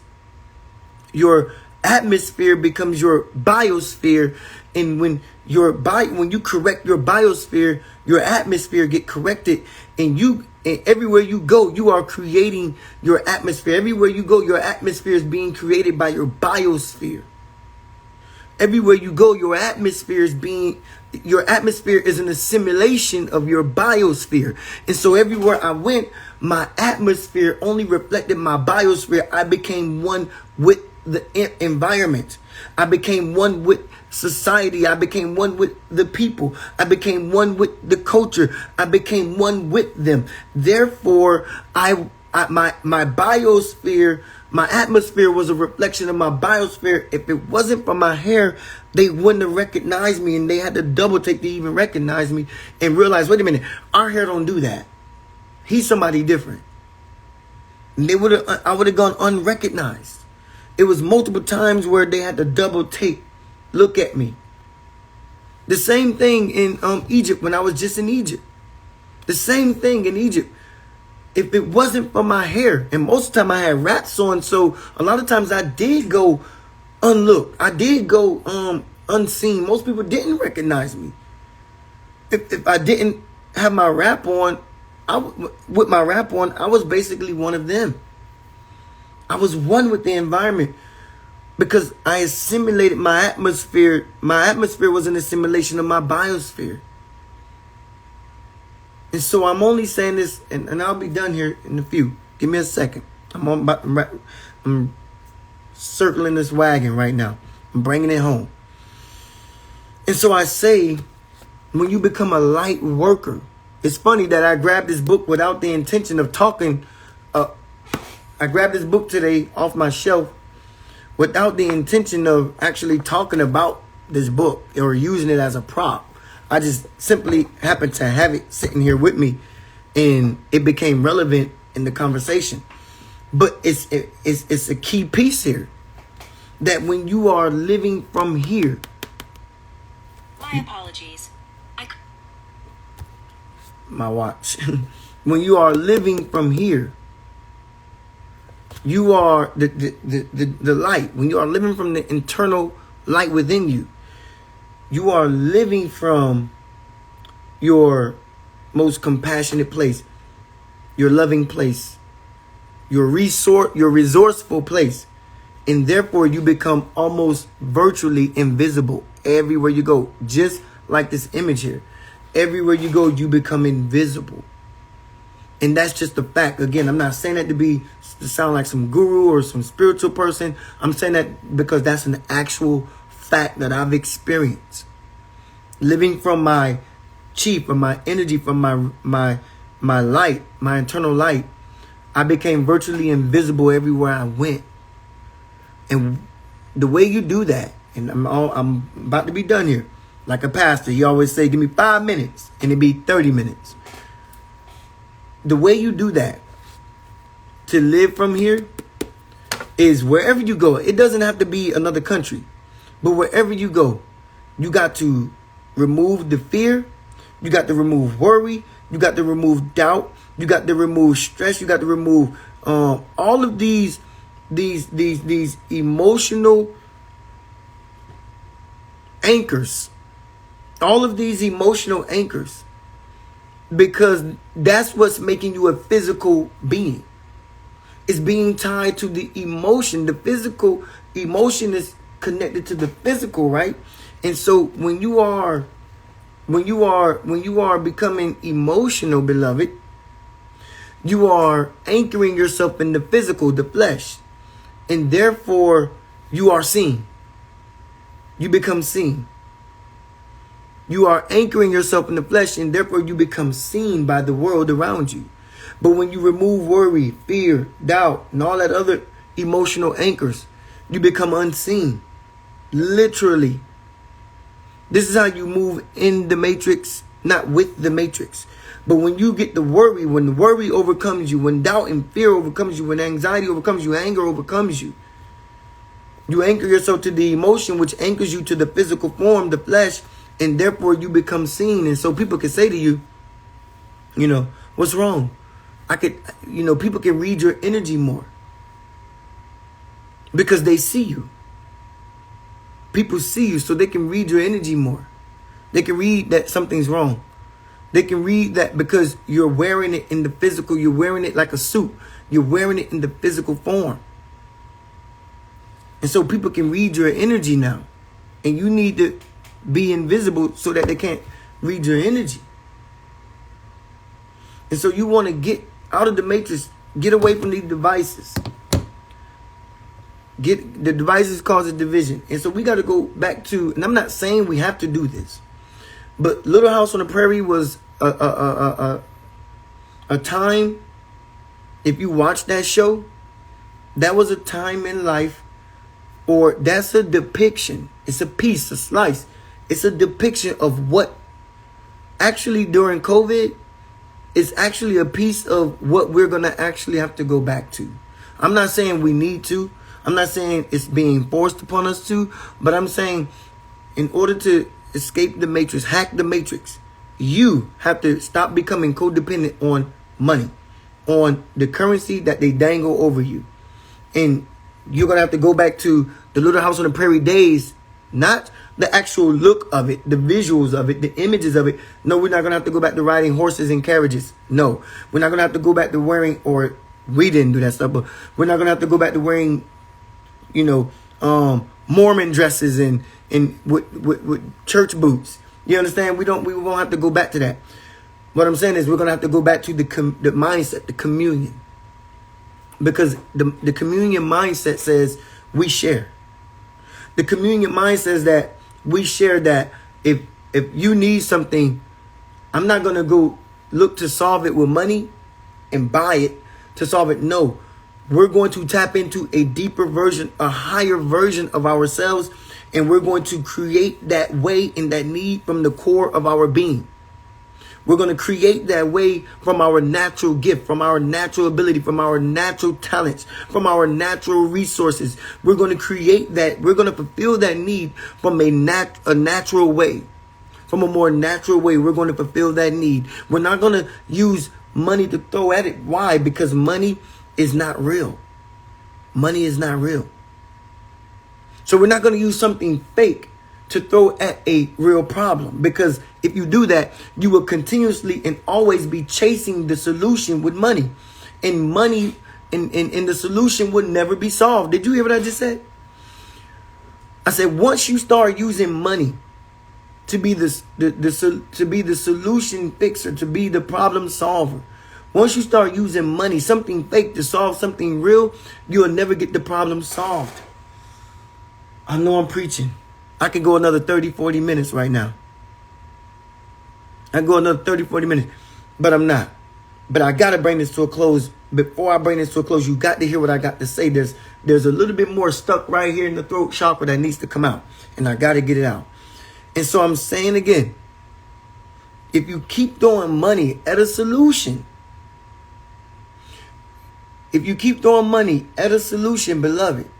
your atmosphere becomes your biosphere. And when you correct your biosphere, your atmosphere get corrected. And everywhere you go, you are creating your atmosphere. Everywhere you go, your atmosphere is being created by your biosphere. Everywhere you go, your atmosphere is an assimilation of your biosphere. And so everywhere I went, my atmosphere only reflected my biosphere. I became one with the environment. I became one with society. I became one with the people. I became one with the culture. I became one with them. Therefore, my biosphere My atmosphere was a reflection of my biosphere. If it wasn't for my hair, they wouldn't have recognized me, and they had to double take to even recognize me and realize, wait a minute, our hair don't do that. He's somebody different. And I would have gone unrecognized. It was multiple times where they had to double take, look at me. The same thing in Egypt when I was just in Egypt. The same thing in Egypt. If it wasn't for my hair, and most of the time I had wraps on, so a lot of times I did go unlooked. I did go unseen. Most people didn't recognize me. If I didn't have my wrap on, with my wrap on, I was basically one of them. I was one with the environment because I assimilated my atmosphere. My atmosphere was an assimilation of my biosphere. And so I'm only saying this, and I'll be done here in a few. Give me a second. I'm circling this wagon right now. I'm bringing it home. And so I say, when you become a light worker, it's funny that I grabbed this book without the intention of talking. I grabbed this book today off my shelf without the intention of actually talking about this book or using it as a prop. I just simply happened to have it sitting here with me, and it became relevant in the conversation. But it's a key piece here that when you are living from here. My apologies. My watch. When you are living from here, you are the light. When you are living from the internal light within you, you are living from your most compassionate place, your loving place, your resourceful place. And therefore you become almost virtually invisible everywhere you go. Just like this image here. Everywhere you go, you become invisible. And that's just a fact. Again, I'm not saying that to sound like some guru or some spiritual person. I'm saying that because that's an actual fact that I've experienced. Living from my chi, from my energy, from my light, my internal light, I became virtually invisible everywhere I went. And the way you do that, and I'm about to be done here. Like a pastor, he always say, give me 5 minutes, and it be 30 minutes. The way you do that, to live from here, is wherever you go. It doesn't have to be another country. But wherever you go, you got to remove the fear. You got to remove worry. You got to remove doubt. You got to remove stress. You got to remove all of these emotional anchors. All of these emotional anchors. Because that's what's making you a physical being. It's being tied to the emotion. The physical emotion is connected to the physical, right? And so when you are becoming emotional, beloved, you are anchoring yourself in the physical, the flesh. And therefore you are seen. You become seen. You are anchoring yourself in the flesh, and therefore you become seen by the world around you. But when you remove worry, fear, doubt, and all that other emotional anchors, you become unseen. Literally. This is how you move in the matrix, not with the matrix. But when you get the worry, when worry overcomes you, when doubt and fear overcomes you, when anxiety overcomes you, anger overcomes you, you anchor yourself to the emotion, which anchors you to the physical form, the flesh, and therefore you become seen. And so people can say to you, what's wrong? People can read your energy more because they see you. People see you, so they can read your energy more. They can read that something's wrong. They can read that because you're wearing it in the physical. You're wearing it like a suit. You're wearing it in the physical form. And so people can read your energy now. And you need to be invisible so that they can't read your energy. And so you want to get out of the matrix. Get away from these devices. The devices cause a division. And so we got to go back to, and I'm not saying we have to do this, but Little House on the Prairie was a time, if you watch that show, That was a time in life, or that's a depiction. It's a piece, a slice. It's a depiction of what actually during COVID is actually a piece of what we're going to actually have to go back to. I'm not saying we need to. I'm not saying it's being forced upon us to, but I'm saying in order to escape the matrix, hack the matrix, you have to stop becoming codependent on money, on the currency that they dangle over you. And you're going to have to go back to the Little House on the Prairie days, not the actual look of it, the visuals of it, the images of it. No, we're not going to have to go back to riding horses and carriages. No, we're not going to have to go back to wearing, or we didn't do that stuff, but we're not going to have to go back to wearing, Mormon dresses and with church boots. You understand? We won't have to go back to that. What I'm saying is we're going to have to go back to the mindset, the communion. Because the communion mindset says we share. The communion mind says that we share, that if you need something, I'm not going to go look to solve it with money and buy it to solve it. No, we're going to tap into a deeper version, a higher version of ourselves. And we're going to create that way and that need from the core of our being. We're going to create that way from our natural gift, from our natural ability, from our natural talents, from our natural resources. We're going to create that. We're going to fulfill that need from a natural way, from a more natural way. We're going to fulfill that need. We're not going to use money to throw at it. Why? Because money is not real. Money is not real. So we're not going to use something fake to throw at a real problem, because if you do that, you will continuously and always be chasing the solution with money, and money and the solution would never be solved. Did you hear what I just said? I said, once you start using money to be the solution fixer, to be the problem solver, once you start using money, something fake, to solve something real, you'll never get the problem solved. I know I'm preaching. I could go another 30, 40 minutes right now. I can go another 30, 40 minutes, but I'm not. But I got to bring this to a close. Before I bring this to a close, you got to hear what I got to say. There's a little bit more stuck right here in the throat chakra that needs to come out, and I got to get it out. And so I'm saying again, if you keep throwing money at a solution, beloved,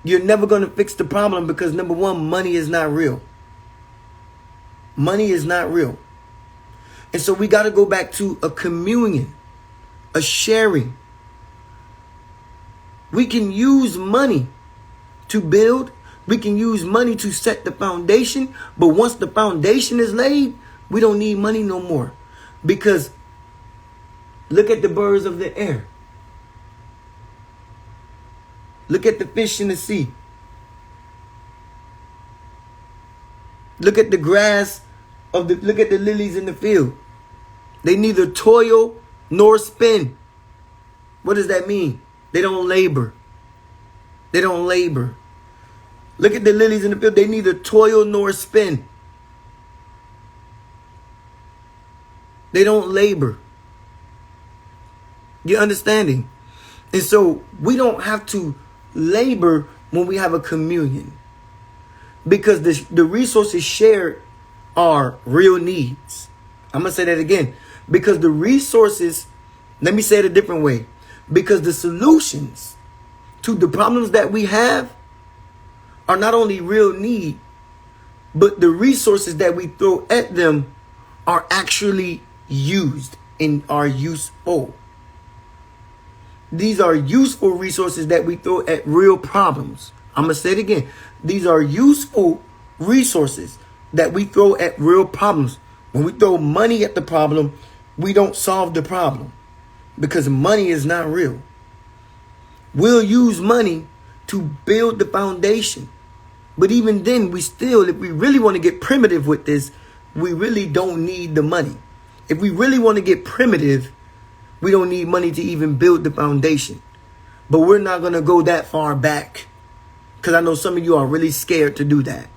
you're never going to fix the problem, because number one, money is not real. Money is not real. And so we got to go back to a communion, a sharing. We can use money to build. We can use money to set the foundation. But once the foundation is laid, we don't need money no more. Because look at the birds of the air. Look at the fish in the sea. Look at the grass look at the lilies in the field. They neither toil nor spin. What does that mean? They don't labor. They don't labor. Look at the lilies in the field. They neither toil nor spin. They don't labor. You're understanding? And so we don't have to labor when we have a communion, because the resources shared are real needs. I'm going to say that again, because the resources, let me say it a different way, because the solutions to the problems that we have are not only real need, but the resources that we throw at them are actually used and are useful. These are useful resources that we throw at real problems. I'm going to say it again. These are useful resources that we throw at real problems. When we throw money at the problem, we don't solve the problem, because money is not real. We'll use money to build the foundation. But even then, if we really want to get primitive with this, we really don't need the money. If we really want to get primitive, we don't need money to even build the foundation. But we're not going to go that far back, because I know some of you are really scared to do that.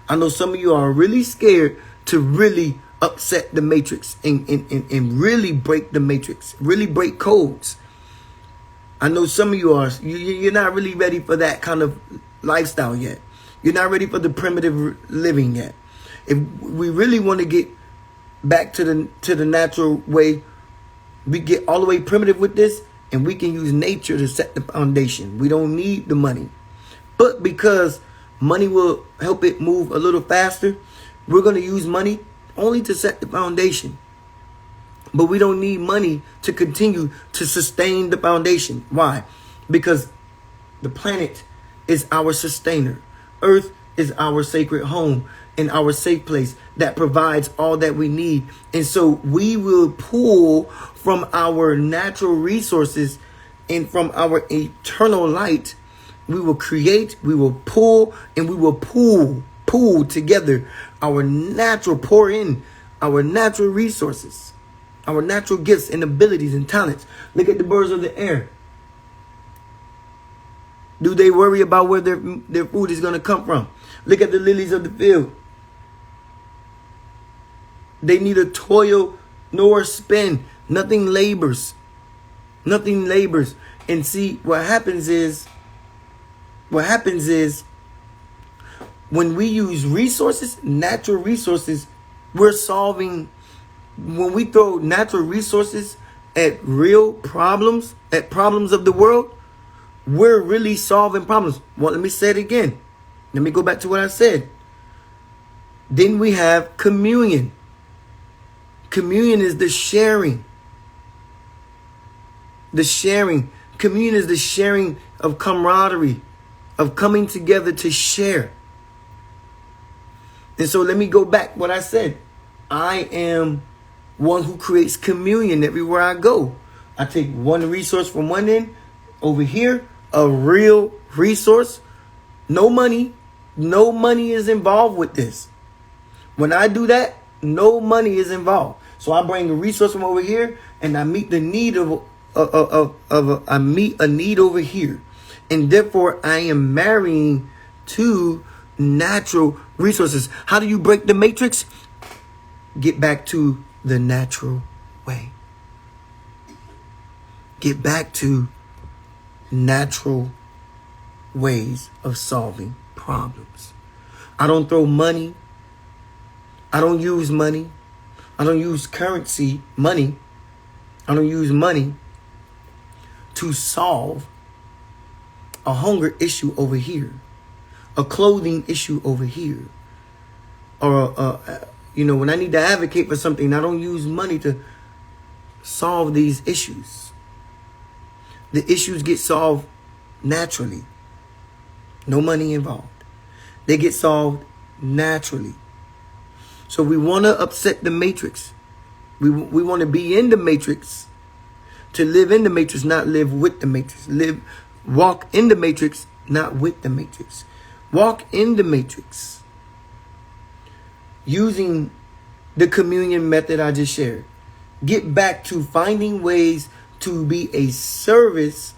I know some of you are really scared to really upset the matrix and really break the matrix, really break codes. I know some of you are. You're not really ready for that kind of lifestyle yet. You're not ready for the primitive living yet. If we really want to get back to the natural way, we get all the way primitive with this, and we can use nature to set the foundation. We don't need the money. But because money will help it move a little faster, we're going to use money only to set the foundation. But we don't need money to continue to sustain the foundation. Why? Because the planet is our sustainer. Earth is our sacred home and our safe place that provides all that we need. And so we will pull from our natural resources and from our eternal light. We will create, we will pull, and we will pool together pour in our natural resources, our natural gifts and abilities and talents. Look at the birds of the air. Do they worry about where their food is going to come from? Look at the lilies of the field. They neither toil nor spin. Nothing labors. Nothing labors. And see, what happens is when we use resources, natural resources, we're solving. When we throw natural resources at real problems, at problems of the world, we're really solving problems. Well, let me say it again. Let me go back to what I said. Then we have communion. Communion is the sharing. The sharing. Communion is the sharing of camaraderie, of coming together to share. And so let me go back what I said. I am one who creates communion everywhere I go. I take one resource from one end over here, a real resource. No money is involved with this. When I do that, no money is involved. So I bring a resource from over here, and I meet the need I meet a need over here, and therefore I am marrying two natural resources. How do you break the matrix? Get back to the natural way. Get back to natural ways of solving problems. I don't throw money. I don't use money. I don't use currency, money. I don't use money to solve a hunger issue over here, a clothing issue over here, or when I need to advocate for something, I don't use money to solve these issues. The issues get solved naturally. No money involved. They get solved naturally. So we want to upset the matrix. We want to be in the matrix, to live in the matrix, not live with the matrix. Walk in the matrix, not with the matrix. Walk in the matrix using the communion method I just shared. Get back to finding ways to be a service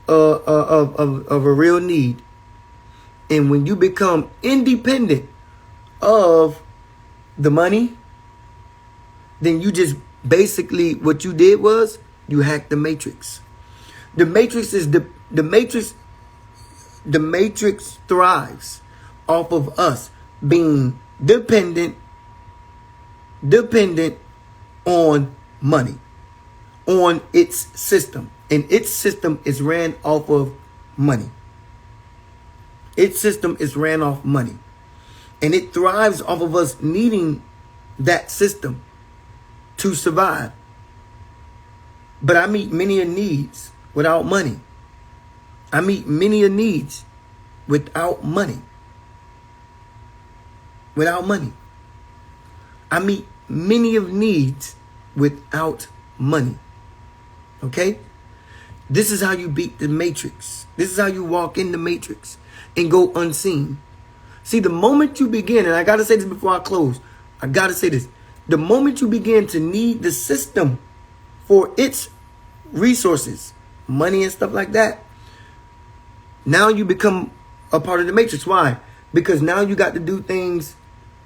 of a real need. And when you become independent of the money, then you just basically, what you did was you hacked the matrix. The matrix is the matrix thrives off of us being dependent on money, on its system. And its system is ran off of money. Its system is ran off money. And it thrives off of us needing that system to survive. But I meet many needs without money. I meet many needs without money. Without money. I meet many of needs without money. Okay? This is how you beat the matrix. This is how you walk in the matrix and go unseen. See, the moment you begin, and I got to say this before I close. I got to say this. The moment you begin to need the system for its resources, money and stuff like that, now you become a part of the matrix. Why? Because now you got to do things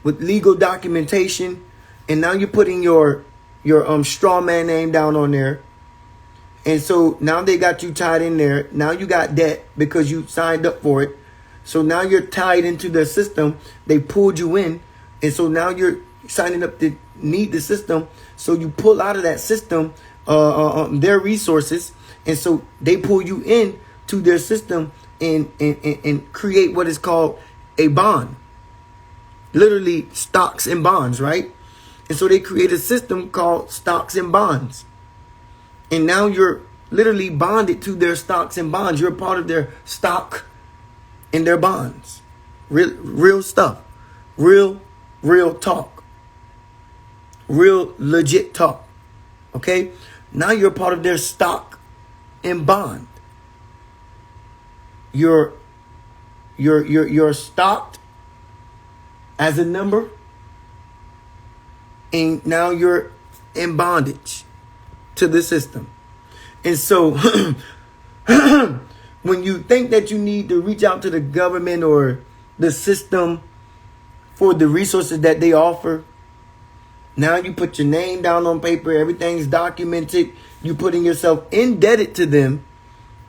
with legal documentation, and now you're putting your straw man name down on there, And so now they got you tied in there. Now you got debt because you signed up for it. So now you're tied into their system. They pulled you in. And so now you're signing up to need the system. So you pull out of that system their resources. And so they pull you in to their system and create what is called a bond. Literally stocks and bonds, right? And so they create a system called stocks and bonds. And now you're literally bonded to their stocks and bonds. You're a part of their stock and their bonds. Real stuff. Real talk. Real legit talk. Okay? Now you're a part of their stock and bond. You're stocked as a number, and now you're in bondage to the system. And so when you think that you need to reach out to the government or the system for the resources that they offer, now you put your name down on paper, everything's documented, you putting yourself indebted to them,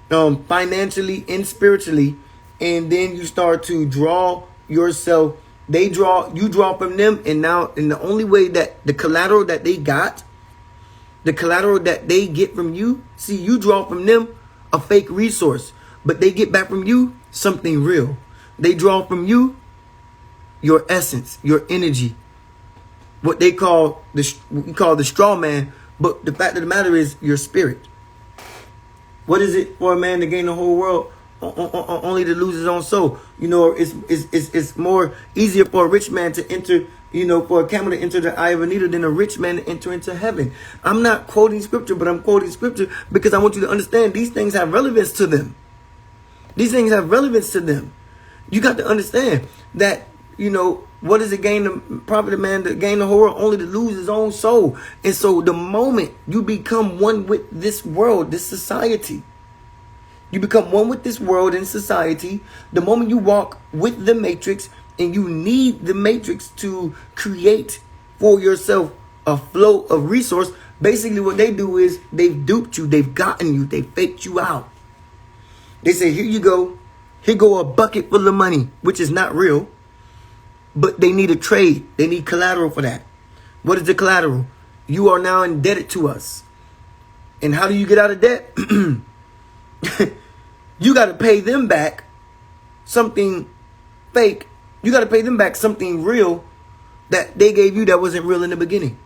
financially and spiritually, and then you start to draw yourself. You draw from them, and now in the only way that the collateral that they got, the collateral that they get from you, see, you draw from them a fake resource, but they get back from you something real. They draw from you your essence, your energy, what we call the straw man, but the fact of the matter is your spirit. What is it for a man to gain the whole world only to lose his own soul? You know, it's more easier for a rich man to enter, for a camel to enter the eye of a needle than a rich man to enter into heaven. I'm not quoting scripture, but I'm quoting scripture because I want you to understand these things have relevance to them. These things have relevance to them. You got to understand that, what does it gain the profit of man to gain the whole world only to lose his own soul? And so the moment you become one with this world, this society, you become one with this world and society, the moment you walk with the matrix, and you need the matrix to create for yourself a flow of resource, basically what they do is they've duped you, they've gotten you, they faked you out. They say, here you go, here go a bucket full of money, which is not real, but they need a trade, they need collateral for that. What is the collateral? You are now indebted to us. And how do you get out of debt? You got to pay them back something fake. You got to pay them back something real that they gave you that wasn't real in the beginning.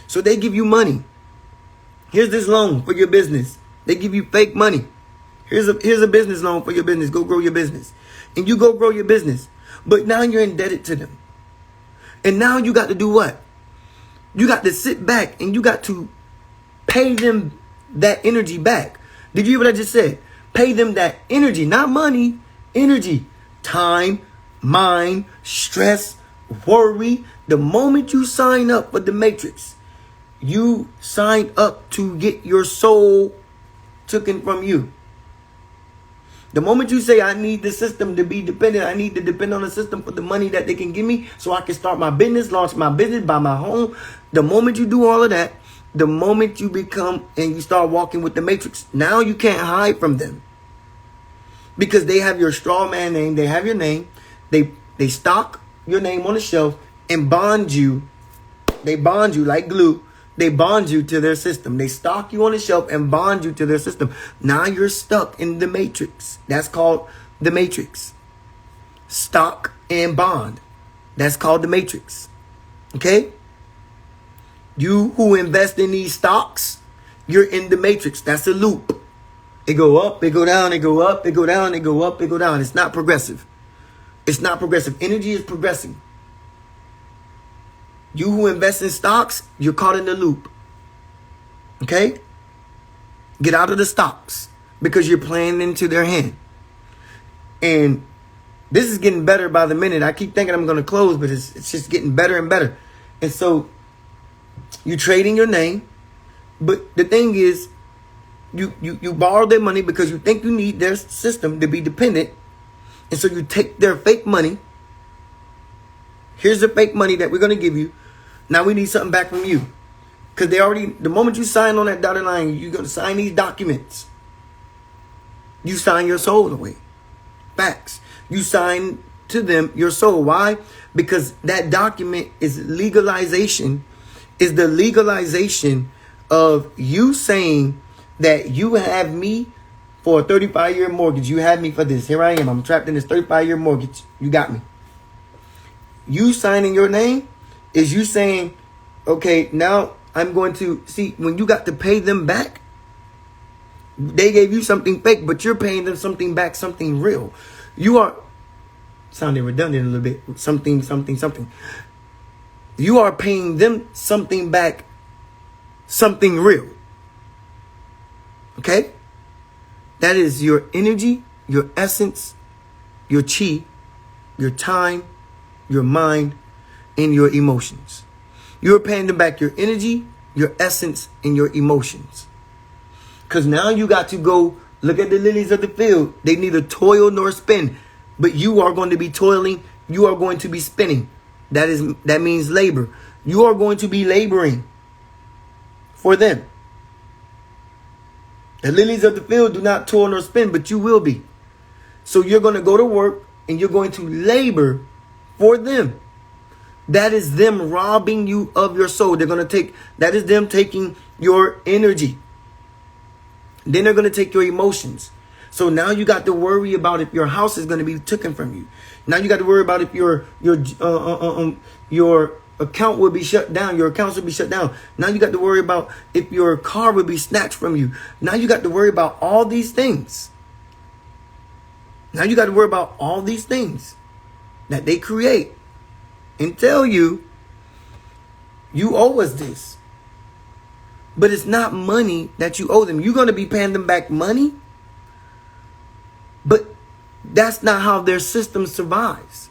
So they give you money. Here's this loan for your business. They give you fake money. Here's a business loan for your business. Go grow your business. And you go grow your business. But now you're indebted to them. And now you got to do what? You got to sit back and you got to pay them that energy back. Did you hear what I just said? Pay them that energy, not money, energy, time, mind, stress, worry. The moment you sign up for the matrix, you sign up to get your soul taken from you. The moment you say, I need the system to be dependent, I need to depend on the system for the money that they can give me so I can start my business, launch my business, buy my home. The moment you do all of that, the moment you become and you start walking with the matrix, now you can't hide from them. Because they have your straw man name, they have your name, they stock your name on the shelf and bond you. They bond you like glue. They bond you to their system. They stock you on the shelf and bond you to their system. Now you're stuck in the matrix. That's called the matrix. Stock and bond. That's called the matrix. Okay? You who invest in these stocks, you're in the matrix. That's a loop. It go up, it go down, it go up, it go down, it go up, it go down. It's not progressive. It's not progressive. Energy is progressing. You who invest in stocks, you're caught in the loop. Okay? Get out of the stocks because you're playing into their hand. And this is getting better by the minute. I keep thinking I'm going to close, but it's just getting better and better. And so you're trading your name. But the thing is, you borrow their money because you think you need their system to be dependent. And so you take their fake money. Here's the fake money that we're going to give you. Now we need something back from you. Because they already, the moment you sign on that dotted line, you're going to sign these documents. You sign your soul away. Facts. You sign to them your soul. Why? Because that document is legalization, is the legalization of you saying that you have me for a 35-year mortgage. You have me for this. Here I am. I'm trapped in this 35-year mortgage. You got me. You signing your name is you saying, okay, now I'm going to see when you got to pay them back. They gave you something fake, but you're paying them something back, something real. You are sounding redundant a little bit. Something. You are paying them something back, something real. Okay? That is your energy, your essence, your chi, your time, your mind, and your emotions. You're paying them back your energy, your essence, and your emotions. Because now you got to go look at the lilies of the field. They neither toil nor spin. But you are going to be toiling. You are going to be spinning. That means labor. You are going to be laboring for them. The lilies of the field do not toil nor spin, but you will be. So you're going to go to work and you're going to labor for them. That is them robbing you of your soul. That is them taking your energy. Then they're going to take your emotions. So now you got to worry about if your house is going to be taken from you. Now you got to worry about if your account will be shut down. Your accounts will be shut down. Now you got to worry about if your car will be snatched from you. Now you got to worry about all these things. Now you got to worry about all these things that they create and tell you, you owe us this. But it's not money that you owe them. You're going to be paying them back money. But that's not how their system survives.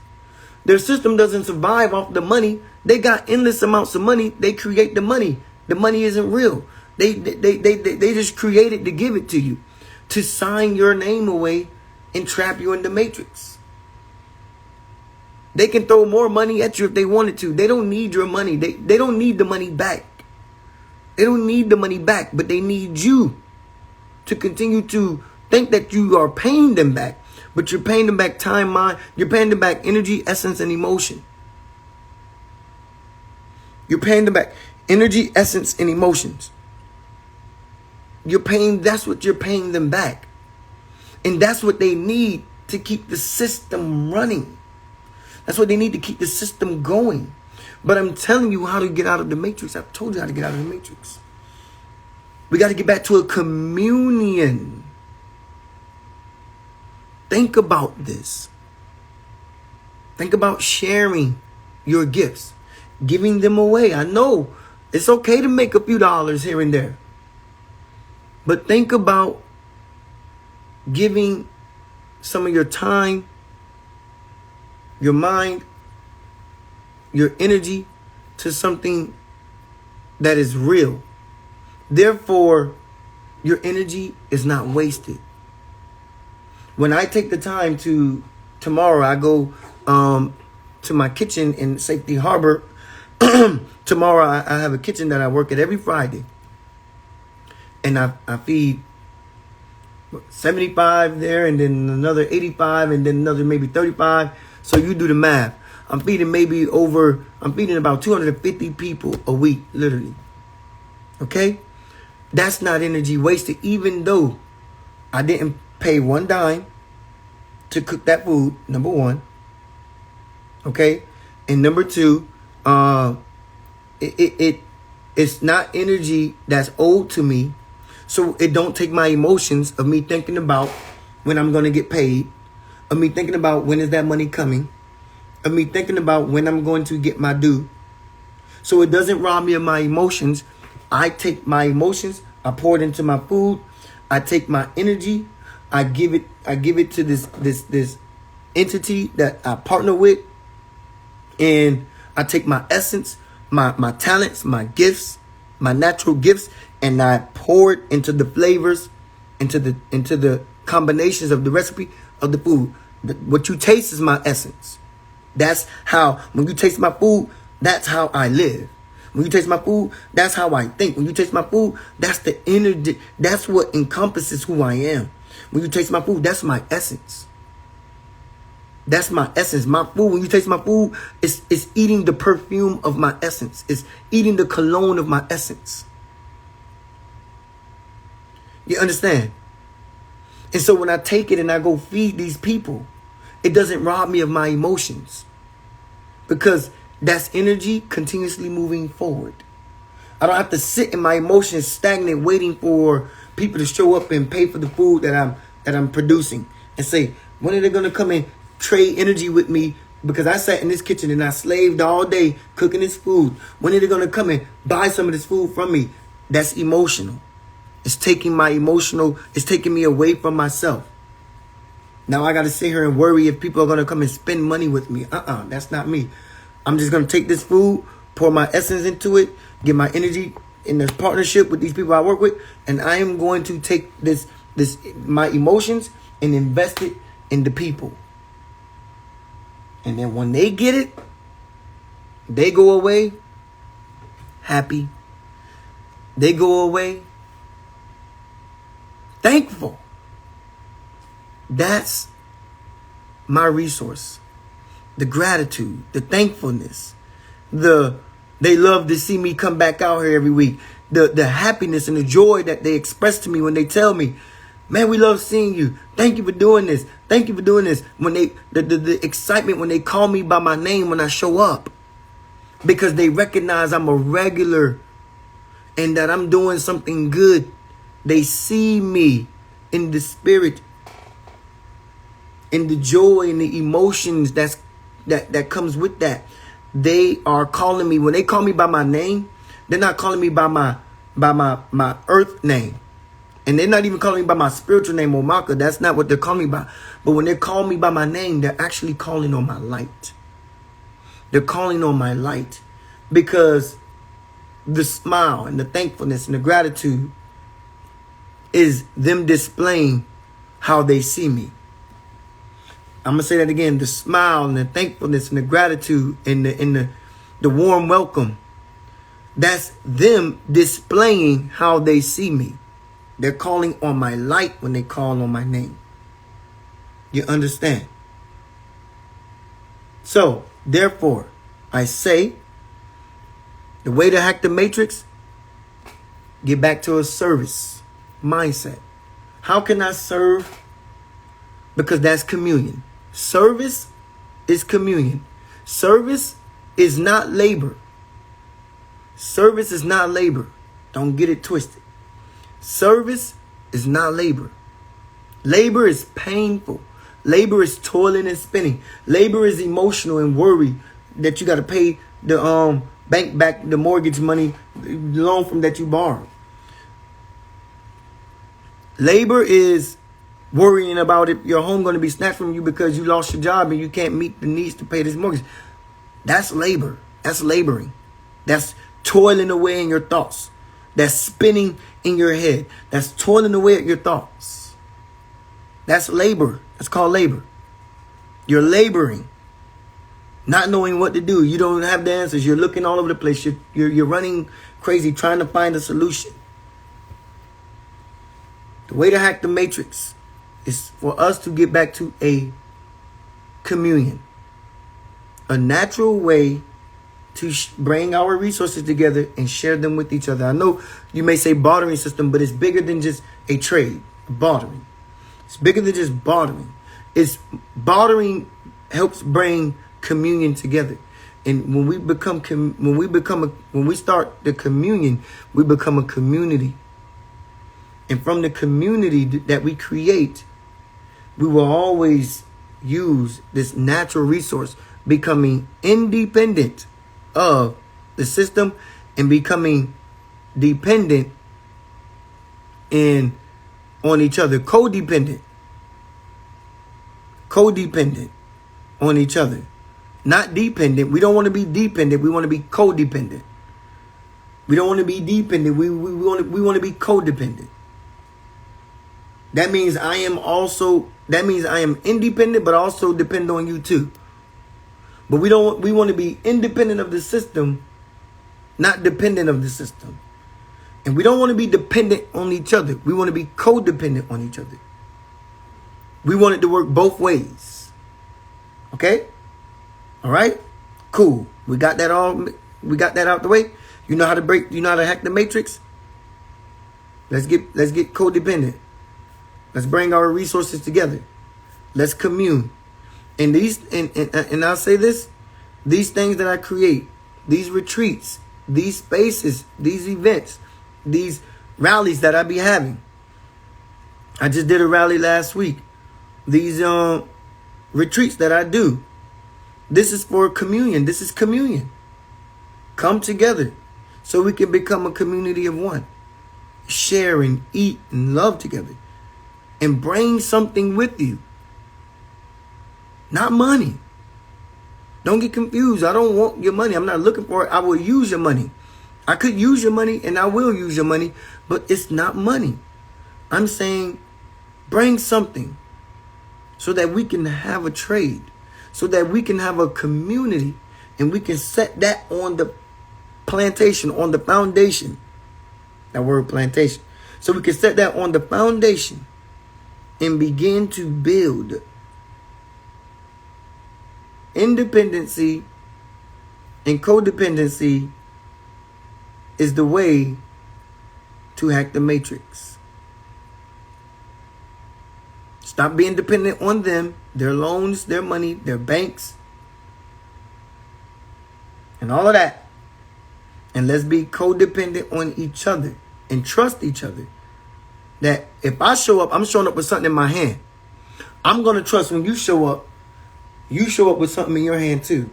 Their system doesn't survive off the money. They got endless amounts of money. They create the money. The money isn't real. They just create it to give it to you, to sign your name away and trap you in the matrix. They can throw more money at you if they wanted to. They don't need your money. They don't need the money back. They don't need the money back, but they need you to continue to think that you are paying them back. But you're paying them back time, mind. You're paying them back energy, essence, and emotion. You're paying them back energy, essence, and emotions. That's what you're paying them back. And that's what they need to keep the system running. That's what they need to keep the system going. But I'm telling you how to get out of the matrix. I've told you how to get out of the matrix. We got to get back to a communion. Think about this. Think about sharing your gifts, giving them away. I know it's okay to make a few dollars here and there. But think about giving some of your time, your mind, your energy to something that is real. Therefore, your energy is not wasted. When I take the time tomorrow, I go to my kitchen in Safety Harbor. Tomorrow, I have a kitchen that I work at every Friday. And I feed 75 there, and then another 85, and then another maybe 35. So you do the math. I'm feeding about 250 people a week, literally. Okay? That's not energy wasted, even though I didn't pay one dime to cook that food, number one. Okay? And number two, it's not energy that's owed to me. So it don't take my emotions of me thinking about when I'm going to get paid, of me thinking about when is that money coming, of me thinking about when I'm going to get my due. So it doesn't rob me of my emotions. I take my emotions, I pour it into my food, I take my energy, I give it to this entity that I partner with, and I take my essence, my talents, my gifts, my natural gifts, and I pour it into the flavors, into the combinations of the recipe of the food. What you taste is my essence. That's how, when you taste my food, that's how I live. When you taste my food, that's how I think. When you taste my food, that's the energy. That's what encompasses who I am. When you taste my food, that's my essence. That's my essence. My food, when you taste my food, it's eating the perfume of my essence. It's eating the cologne of my essence. You understand? And so when I take it and I go feed these people, it doesn't rob me of my emotions. Because that's energy continuously moving forward. I don't have to sit in my emotions stagnant waiting for people to show up and pay for the food that I'm producing. And say, when are they going to come and trade energy with me? Because I sat in this kitchen and I slaved all day cooking this food. When are they going to come and buy some of this food from me? That's emotional. It's taking me away from myself. Now I got to sit here and worry if people are going to come and spend money with me. That's not me. I'm just going to take this food, pour my essence into it, get my energy in this partnership with these people I work with, and I am going to take my emotions and invest it in the people. And then when they get it, they go away happy. They go away thankful. That's my resource. The gratitude, the thankfulness, they love to see me come back out here every week. The happiness and the joy that they express to me when they tell me, man, we love seeing you. Thank you for doing this. Thank you for doing this. When the excitement when they call me by my name when I show up, because they recognize I'm a regular and that I'm doing something good. They see me in the spirit, in the joy and the emotions that comes with that. They are calling me, when they call me by my name, they're not calling me by my earth name. And they're not even calling me by my spiritual name, Omaka. That's not what they're calling me by. But when they call me by my name, they're actually calling on my light. They're calling on my light. Because the smile and the thankfulness and the gratitude is them displaying how they see me. I'm going to say that again. The smile and the thankfulness and the gratitude and the warm welcome. That's them displaying how they see me. They're calling on my light when they call on my name. You understand? So, therefore, I say, the way to hack the matrix, get back to a service mindset. How can I serve? Because that's communion. Service is communion. Service is not labor. Service is not labor. Don't get it twisted. Service is not labor. Labor is painful. Labor is toiling and spinning. Labor is emotional and worry that you got to pay the bank back the mortgage money, the loan from that you borrowed. Labor is worrying about if your home going to be snatched from you because you lost your job and you can't meet the needs to pay this mortgage. That's labor. That's laboring. That's toiling away in your thoughts. That's spinning in your head. That's toiling away at your thoughts. That's labor. That's called labor. You're laboring. Not knowing what to do. You don't have the answers. You're looking all over the place. You're running crazy trying to find a solution. The way to hack the matrix is for us to get back to a communion. A natural way to bring our resources together and share them with each other. I know you may say bartering system, but it's bigger than just a trade. Bartering. It's bigger than just bartering. It's bartering helps bring communion together. And when we start the communion, we become a community. And from the community that we create, we will always use this natural resource, becoming independent of the system and becoming dependent on each other, codependent on each other. Not dependent. We don't want to be dependent. We want to be codependent. We don't want to be dependent. We want to be codependent. That means I am independent, but also depend on you too. But we want to be independent of the system not dependent of the system. And we don't want to be dependent on each other. We want to be codependent on each other. We want it to work both ways. Okay? All right? Cool. We got that out the way. You know how to hack the matrix? Let's get codependent. Let's bring our resources together. Let's commune. And and I'll say this, these things that I create, these retreats, these spaces, these events, these rallies that I be having. I just did a rally last week. These retreats that I do. This is for communion. This is communion. Come together so we can become a community of one. Share and eat and love together. And bring something with you. Not money. Don't get confused. I don't want your money. I'm not looking for it. I will use your money. I could use your money and I will use your money, but it's not money. I'm saying bring something so that we can have a trade, so that we can have a community, and we can set that on the plantation, on the foundation. That word plantation. So we can set that on the foundation and begin to build. Independency and codependency is the way to hack the matrix. Stop being dependent on them, their loans, their money, their banks, and all of that. And let's be codependent on each other and trust each other. That if I show up, I'm showing up with something in my hand. I'm going to trust when you show up with something in your hand too.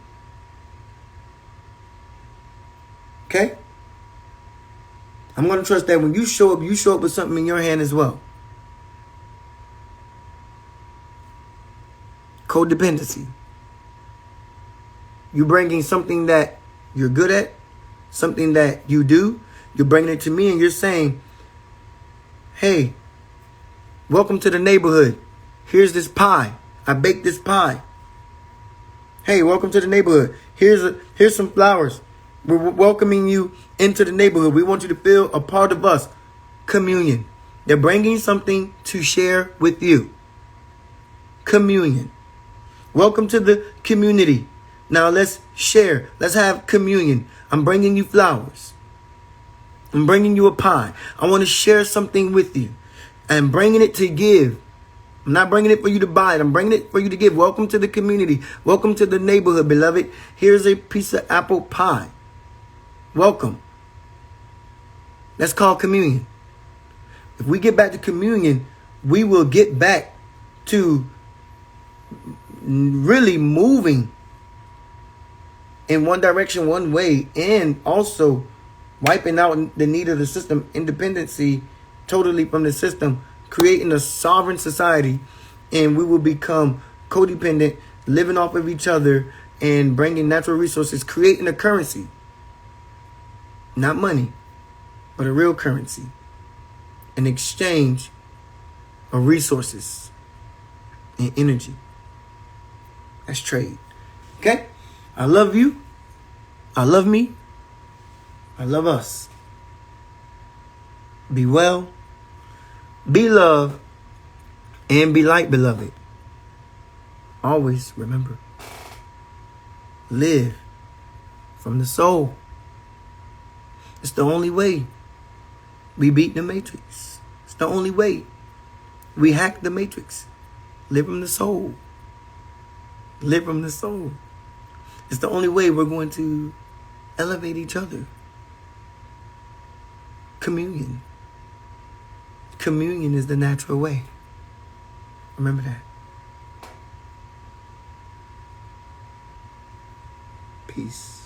Okay? I'm going to trust that when you show up with something in your hand as well. Codependency. You bringing something that you're good at, something that you do, you're bringing it to me and you're saying, hey, welcome to the neighborhood. Here's this pie. I baked this pie. Hey, welcome to the neighborhood. Here's some flowers. We're welcoming you into the neighborhood. We want you to feel a part of us. Communion. They're bringing something to share with you. Communion. Welcome to the community. Now let's share. Let's have communion. I'm bringing you flowers. I'm bringing you a pie. I want to share something with you. I'm bringing it to give. I'm not bringing it for you to buy it. I'm bringing it for you to give. Welcome to the community. Welcome to the neighborhood, beloved. Here's a piece of apple pie. Welcome. That's called communion. If we get back to communion, we will get back to really moving in one direction, one way, and also wiping out the need of the system, independency totally from the system, creating a sovereign society, and we will become codependent, living off of each other and bringing natural resources, creating a currency. Not money, but a real currency. An exchange of resources and energy. That's trade. Okay? I love you. I love me. I love us. Be well. Be love. And be light, beloved. Always remember. Live from the soul. It's the only way we beat the matrix. It's the only way we hack the matrix. Live from the soul. Live from the soul. It's the only way we're going to elevate each other. Communion. Communion is the natural way. Remember that. Peace.